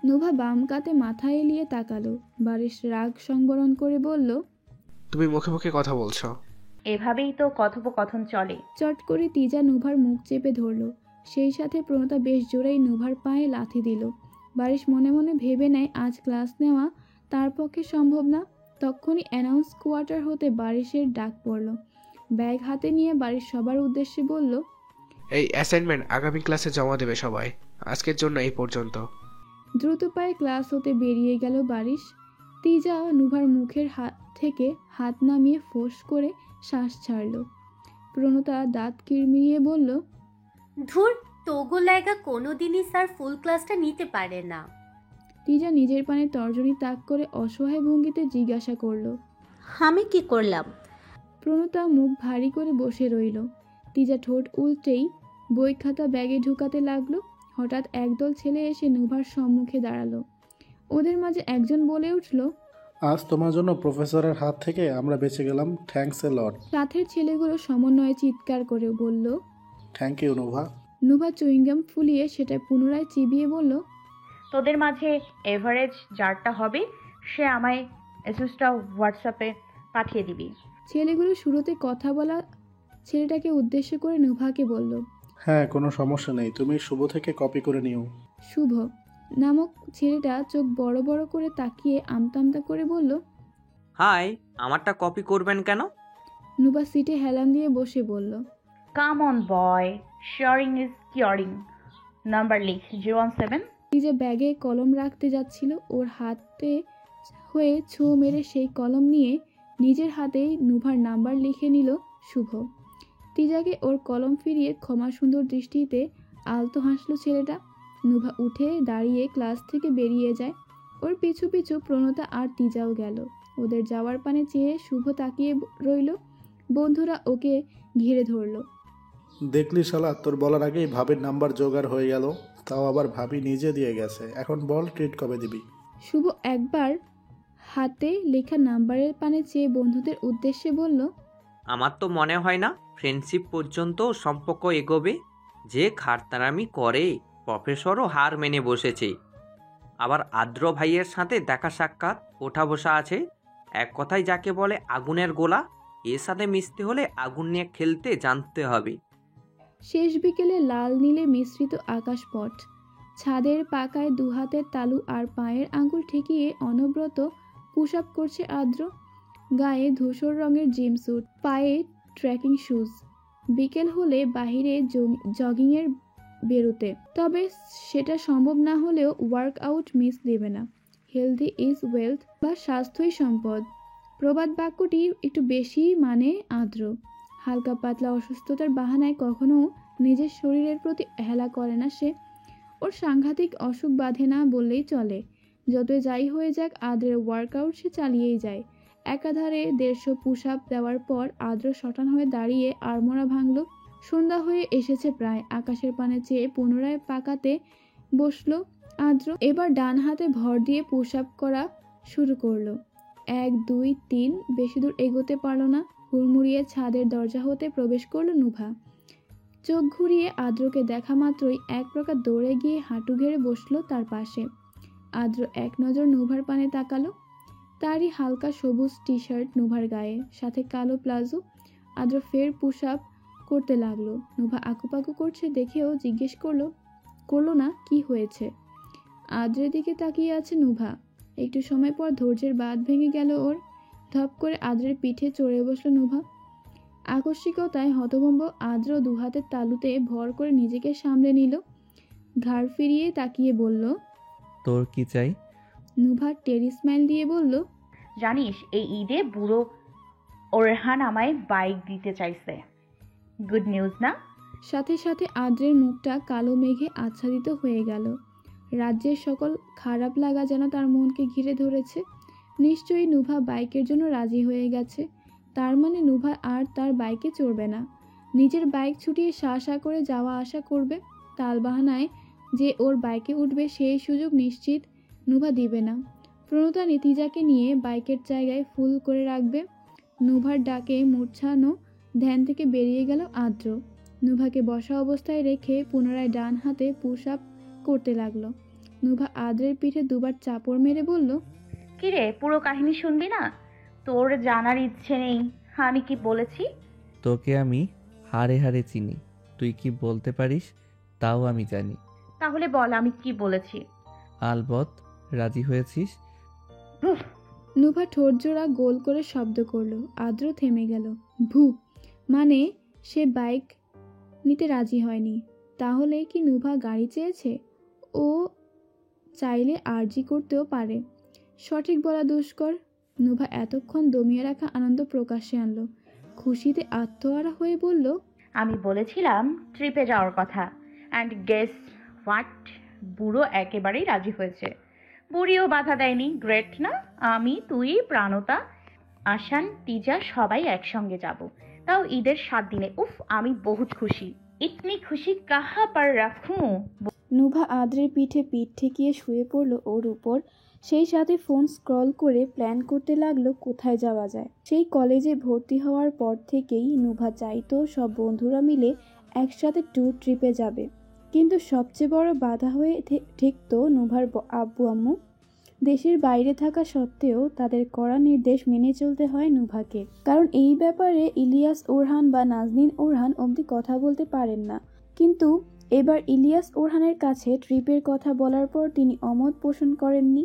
নুভা বাম কাতে মাথা এলিয়ে তাকালো। বারিশ রাগ সংবরণ করে বলল, তুমি মুখে মুখে কথা বলছো। এভাবেই তো কথোপকথন চলে। চট করে তিজা নুভার মুখ চেপে ধরল। সেই সাথে প্রণতা বেশ জোরেই নুভার পায়ে লাথি দিল। বারিশ মনে মনে ভেবে নেয় আজ ক্লাস নেওয়া তার পক্ষে সম্ভব না। তখনই অ্যানাউন্স কোয়ার্টার হতে বারিশের ডাক পড়ল। ব্যাগ হাতে নিয়ে বারিশ সবার উদ্দেশ্যে বলল, এই অ্যাসাইনমেন্ট আগামী ক্লাসে জমা দেবে সবাই। আজকের জন্য এই পর্যন্ত। দ্রুত পায়ে ক্লাস হতে বেরিয়ে গেল বারিশ। তিজা নুভার মুখের হাত থেকে হাত নামিয়ে ফোঁস করে শ্বাস ছাড়ল। প্রণতা দাঁত কিরমিরিয়ে বলল, ধুর, তোগো লায়গা কোনোদিনই স্যার ফুল ক্লাসটা নিতে পারে না। তিজা নিজের পানে তর্জনী তাক করে অসহায় ভঙ্গিতে জিজ্ঞাসা করল, আমি কি করলাম? প্রণতা মুখ ভারী করে বসে রইল। তিজা ঠোঁট উল্টেই বই খাতা ব্যাগে ঢুকাতে লাগলো। হঠাৎ একদল ছেলে এসে নুভার সম্মুখে দাঁড়ালো। ওদের মাঝে একজন বলে উঠল, আজ তোমার জন্য প্রফেসরের হাত থেকে আমরা বেঁচে গেলাম, থ্যাঙ্কস এ লট। সাথের ছেলেগুলো সমন্বয়ে চিৎকার করে বলল, থ্যাংক ইউ নোভা। নুভা চুইংগাম ফুলিয়ে সেটা পুনরায় চিবিয়ে বলল, তোদের মাঝে এভারেজ যারটা হবে সে আমায় এসএসটা হোয়াটসঅ্যাপে পাঠিয়ে দিবি। ছেলেগুলো শুরুতে কথা বলা ছেলেটাকে উদ্দেশ্য করে নুভাকে বলল, হ্যাঁ, কোনো সমস্যা নেই, তুমি শুভ থেকে কপি করে নিও। শুভ নামক ছেলেটা চোখ বড় বড় করে তাকিয়ে আমতা আমতা করে বলল, হাই, আমারটা কপি করবেন কেন? নুভা সিটে হেলান দিয়ে বসে বলল, come on boy, sharing is caring. Number লিখ 017। নিজে ব্যাগে কলম রাখতে যাচ্ছিল। ওর হাতে হয়ে ছো মেরে সেই কলম নিয়ে নিজের হাতেই নুভার নাম্বার লিখে নিল শুভ। তিজাকে ওর কলম ফিরিয়ে ক্ষমা সুন্দর দৃষ্টিতে আলতো হাসলো ছেলেটা। নুভা উঠে দাঁড়িয়ে ক্লাস থেকে বেরিয়ে যায়। ওর পিছু পিছু প্রণতা আর তিজাও গেল। ওদের যাওয়ার পানে চেয়ে শুভ তাকিয়ে রইল। বন্ধুরা ওকে ঘিরে ধরল। দেখলি শালা, তোর বলার আগেই ভাবির নাম্বার জোগাড় হয়ে গেল, তাও আবার ভাবি নিজে দিয়ে গেছে। এখন বল, ট্রিট কবে দিবি? শুভ একবার হাতে লেখা নাম্বারের পানে চেয়ে বন্ধুদের উদ্দেশ্যে বলল, আমার তো মনে হয় না ফ্রেন্ডশিপ পর্যন্ত সম্পর্ক এগোবে। যে খারতারামি করে প্রফেসরও হার মেনে বসেছে। আবার আদ্র ভাইয়ের সাথে দেখা সাক্ষাৎ ওঠা বসা আছে। এক কথায় যাকে বলে আগুনের গোলা, এর সাথে মিশতে হলে আগুন নিয়ে খেলতে জানতে হবে। শেষ বিকেলে লাল নীলে মিশ্রিত আকাশপট, ছাদের পাকায় দুহাতের তালু আর পায়ের আঙ্গুল ঠেকিয়ে অনবরত পুশ আপ করছে আদ্র। গায়ে ধূসর রঙের জিম স্যুট, পায়ে ট্রেকিং শুজ। বিকেল হলে বাহিরে জগিংয়ের বেরোতে, তবে সেটা সম্ভব না হলেও ওয়ার্কআউট মিস দেবে না। হেলদি ইজ ওয়েলথ বা স্বাস্থ্যই সম্পদ, প্রবাদ বাক্যটি একটু বেশি মানে আদ্র। হালকা পাতলা অসুস্থতার বাহানায় কখনো নিজের শরীরের প্রতি হেলা করে না সে। ওর সাংঘাতিক অসুখ বাঁধে না বললেই চলে। যতই যাই হয়ে যাক, আদ্রের ওয়ার্কআউট সে চালিয়েই যায়। একাধারে 150 পুশ আপ দেওয়ার পর আদ্র শটান হয়ে দাঁড়িয়ে আড়মোড়া ভাঙল। সন্ধ্যা হয়ে এসেছে প্রায়। আকাশের পানে চেয়ে পুনরায় পাকাতে বসলো আদ্র। এবার ডান হাতে ভর দিয়ে পুশ আপ করা শুরু করলো। 1, 2, 3, বেশি দূর এগোতে পারল না। হুড়মুড়িয়ে ছাদের দরজা হতে প্রবেশ করলো নুভা। চোখ ঘুরিয়ে আদ্রকে দেখা মাত্রই এক প্রকার দৌড়ে গিয়ে হাঁটু ঘেড়ে বসলো তার পাশে। আদ্র এক নজর নুভার পানে তাকালো। তারই হালকা সবুজ টি শার্ট নুভার গায়ে, সাথে কালো প্লাজো। আদ্র ফের পুশ আপ করতে লাগলো। নুভা আকুপাকু করছে দেখেও জিজ্ঞেস করলো না কি হয়েছে। আদ্রের দিকে তাকিয়ে আছে নুভা। একটু সময় পর ধৈর্যের বাঁধ ভেঙে গেল ওর। ধপ করে আদ্রের পিঠে চড়ে বসলো নুভা। আকস্মিকতায় হতভম্ব আদ্র দুহাতের তালুতে ভর করে নিজেকে সামলে নিল। ঘাড় ফিরিয়ে তাকিয়ে বলল, তোর কি চাই? নুভা টেরি স্মাইল দিয়ে বলল, জানিস এই ঈদে বুড়ো ওরহান আমায় বাইক দিতে চাইছে। গুড নিউজ না? সাথে সাথে আদ্রের মুখটা কালো মেঘে আচ্ছাদিত হয়ে গেল। রাজ্যের সকল খারাপ লাগা যেন তার মনকে ঘিরে ধরেছে। নিশ্চয়ই নুভা বাইকের জন্য রাজি হয়ে গেছে। তার মানে নুভা আর তার বাইকে চড়বে না, নিজের বাইক ছুটিয়ে শা করে যাওয়া আসা করবে। তালবাহানায় যে ওর বাইকে উঠবে সেই সুযোগ নিশ্চিত নুভা দিবে না। প্রণতা নিতিজাকে নিয়ে বাইকের জায়গায় ফুল করে রাখবে। নুভার ডাকে মূর্ছানো ধ্যান থেকে বেরিয়ে গেল আদ্র। নুভাকে বসা অবস্থায় রেখে পুনরায় ডান হাতে পুশ আপ করতে লাগলো। নুভা আদ্রের পিঠে দুবার চাপড় মেরে বলল, কিরে, পুরো কাহিনী শুনবি না? তোর জানার ইচ্ছে নেই আমি কি বলেছি? তোকে আমি হাড়ে হাড়ে চিনি, তুই কি বলতে পারিস তাও আমি জানি। তাহলে বল আমি কি বলেছি। আলবত রাজি হয়েছিস? নুভা ঠোঁট জোড়া গোল করে শব্দ করলো। আদ্র থেমে গেল। ভু, মানে সে বাইক নিতে রাজি হয়নি। তাহলে কি নুভা গাড়ি চেয়েছে? ও চাইলে আর্জি করতেও পারে। সঠিক বলা দুষ্কর। নুভা এতক্ষণ দমিয়ে রাখা আনন্দ প্রকাশ্যে আনলো। খুশিতে আত্মহারা হয়ে বলল, আমি বলেছিলাম ট্রিপে যাওয়ার কথা, অ্যান্ড গেস হোয়াট, বুড়ো একেবারেই রাজি হয়েছে। বুড়িও বাধা দেয়নি। গ্রেট না? আমি, তুই, প্রাণতা, আসান, তিজা সবাই একসঙ্গে যাব, তাও ঈদের 7 দিনে। উফ, আমি বহুত খুশি। ইতনি খুশি কাহা পার রাখুঁ। নুভা আদ্রের পিঠে পিঠ ঠেকিয়ে শুয়ে পড়ল ওর উপর। সেই সাথে ফোন স্ক্রল করে প্ল্যান করতে লাগলো কোথায় যাওয়া যায়। সেই কলেজে ভর্তি হওয়ার পর থেকেই নুভা চাইতো সব বন্ধুরা মিলে একসাথে ট্যুর ট্রিপে যাবে, কিন্তু সবচেয়ে বড় বাধা হয়ে ঠেকতো নুভার আব্বু আম্মু। দেশের বাইরে থাকা সত্ত্বেও তাদের কড়া নির্দেশ মেনে চলতে হয় নুভাকে, কারণ এই ব্যাপারে ইলিয়াস ওরহান বা নাজনীন ওরহান অবধি কথা বলতে পারেন না। কিন্তু এবার ইলিয়াস ওরহানের কাছে ট্রিপের কথা বলার পর তিনি অমত পোষণ করেননি,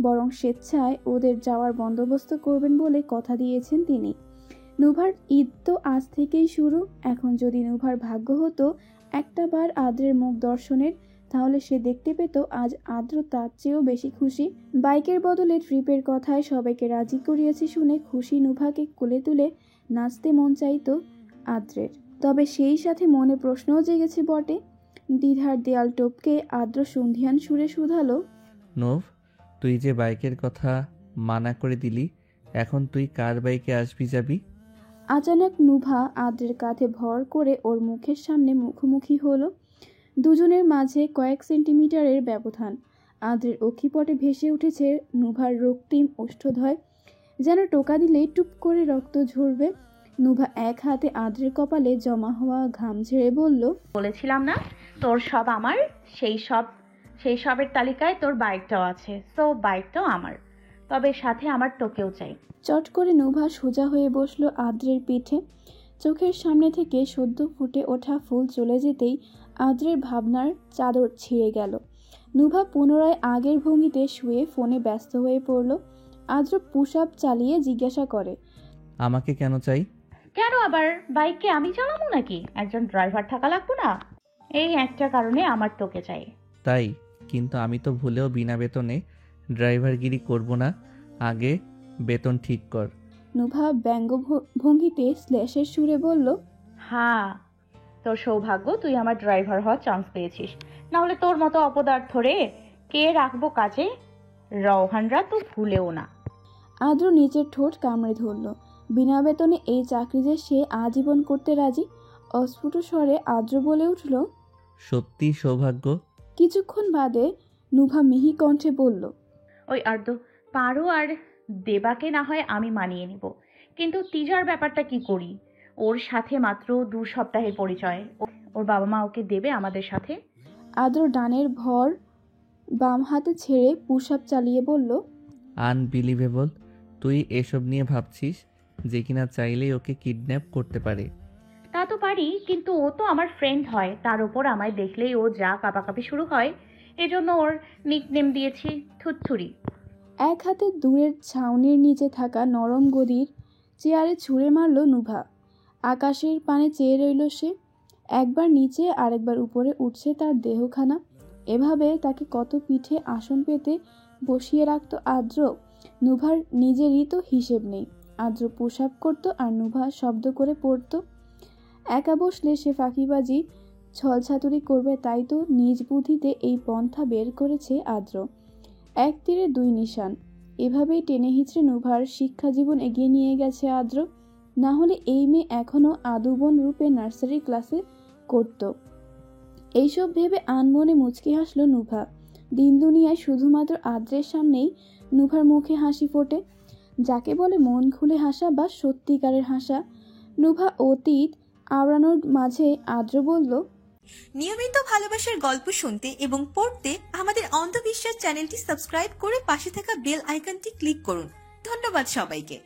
বরং স্বেচ্ছায় ওদের যাওয়ার বন্দোবস্ত করবেন বলে কথা দিয়েছেন তিনি। নুভার ঈদ তো আজ থেকেই শুরু। এখন যদি নুভার ভাগ্য হতো একটা বার আদ্রের মুখ দর্শনের, তাহলে সে দেখতে পেত আজ আদ্র তার চেয়েও বেশি খুশি। বাইকের বদলে ট্রিপের কথায় সবাইকে রাজি করিয়েছে শুনে খুশি নুভাকে কোলে তুলে নাচতে মন চাইতো আদ্রের। তবে সেই সাথে মনে প্রশ্নও জেগেছে বটে। দ্বিধার দেয়াল টপকে আদ্র সন্ধিয়ান সুরে শুধালো, নভ, তুই যে বাইকের কথা মানা করে দিলি, এখন তুই কার বাইকে আসবি যাবি? আচানক নুভা আদ্রের কাঁধে ভর করে ওর মুখের সামনে মুখোমুখি হলো। দুজনের মাঝে কয়েক সেন্টিমিটারের ব্যবধান। আদ্রের অক্ষিপটে ভেসে উঠেছে নুভার রক্তিম ওষ্ঠধয়, যেন টোকা দিলেই টুপ করে রক্ত ঝরবে। নুভা এক হাতে আদ্রের কপালে জমা হওয়া ঘাম ঝেড়ে বলল, বলেছিলাম না তোর সব আমার, সেই সবের তালিকায় তোর বাইকটাও আছে। সো বাইকটাও আমার, তবে সাথে আমার তোকেও চাই। চট করে নুভা সোজা হয়ে বসলো আদ্রের পিঠে। চোখের সামনে থেকে সদ্য ফুটে ওঠা ফুল চলে যেতেই আদ্রের ভাবনার চাদর ছিঁড়ে গেল। নুভা পুনরায় আগের ভঙ্গিতে শুয়ে ফোনে ব্যস্ত হয়ে পড়ল। আদ্র পুশ আপ চালিয়ে জিজ্ঞাসা করে, আমাকে কেন চাই? কেন আবার? বাইককে আমি চালাবো নাকি? একজন ড্রাইভার থাকা লাগবো না? এই একটা কারণে আমার তোকে চাই। তাই? কিন্তু আমি তো ভুলেও বিনা বেতনে ড্রাইভারগিরি করব না, আগে বেতন ঠিক কর। নুভা ব্যঙ্গ ভঙ্গিতে শ্লেষের সুরে বলল, হ্যাঁ, তোর সৌভাগ্য তুই আমার ড্রাইভার হওয়ার চান্স পেয়েছিস, নাহলে তোর মতো অপদার্থ রে কে রাখবো কাজে? রওহানরা তো ভুলেও না। আদ্র নিচের ঠোঁট কামড়ে ধরল। বিনা বেতনে এই চাকরি যে সে আজীবন করতে রাজি। অস্ফুট স্বরে আদ্র বলে উঠল, সত্যি সৌভাগ্য। কিছুক্ষণ বাদে নুভা মিহি কণ্ঠে বলল, ওই আর্দ্র পারো আর দেবাকে না হয় আমি মানিয়ে নিব, কিন্তু তিজার ব্যাপারটা কি করি? ওর সাথে মাত্র 2 সপ্তাহের পরিচয়। ওর বাবা মা ওকে দেবে আমাদের সাথে? আদ্র ডানের ভর বাম হাতে ছেড়ে পুশ আপ চালিয়ে বলল, আনবিলিভেবল, তুই এসব নিয়ে ভাবছিস যে কিনা চাইলেই ওকে কিডন্যাপ করতে পারে। তা তো পারি, কিন্তু ও তো আমার ফ্রেন্ড হয়, তার উপর আমায় দেখলেই ও যা কাঁপাকাঁপি শুরু হয়, এজন্য ওর নিকনেম দিয়েছি থুতথুরি। এক হাতে দূরের ছাউনির নিচে থাকা নরম গদির চেয়ারে ছুঁড়ে মারল নুভা। আকাশের পানে চেয়ে রইল সে। একবার নিচে আরেকবার উপরে উঠছে তার দেহখানা। এভাবে তাকে কত পিঠে আসন পেতে বসিয়ে রাখত আদ্র। নুভার নিজেরই তো হিসেব নেই। আদ্র পোশাক করতো আর নুভা শব্দ করে পড়তো। একা বসলে সে ফাঁকিবাজি ছলছাতুরি করবে, তাই তো নিজ বুদ্ধিতে এই পন্থা বের করেছে আদ্র। এক তীরে দুই নিশান, এভাবেই টেনে হিচড়ে নুভার শিক্ষা জীবন এগিয়ে নিয়ে গেছে আদ্র। না হলে এই মেয়ে এখনো আদুবন রূপে নার্সারি ক্লাসে করত। এইসব ভেবে আনমনে মুচকি হাসল নুভা। দিন দুনিয়ায় শুধুমাত্র আদ্রের সামনেই নুভার মুখে হাসি ফোটে, যাকে বলে মন খুলে হাসা বা সত্যিকারের হাসা। নুভা অতীত আওড়ানোর মাঝে আদ্র বলল, নিয়মিত ভালোবাসার গল্প শুনতে এবং পড়তে আমাদের অন্ধবিশ্বাস চ্যানেলটি সাবস্ক্রাইব করে পাশে থাকা বেল আইকনটি ক্লিক করুন। ধন্যবাদ সবাইকে।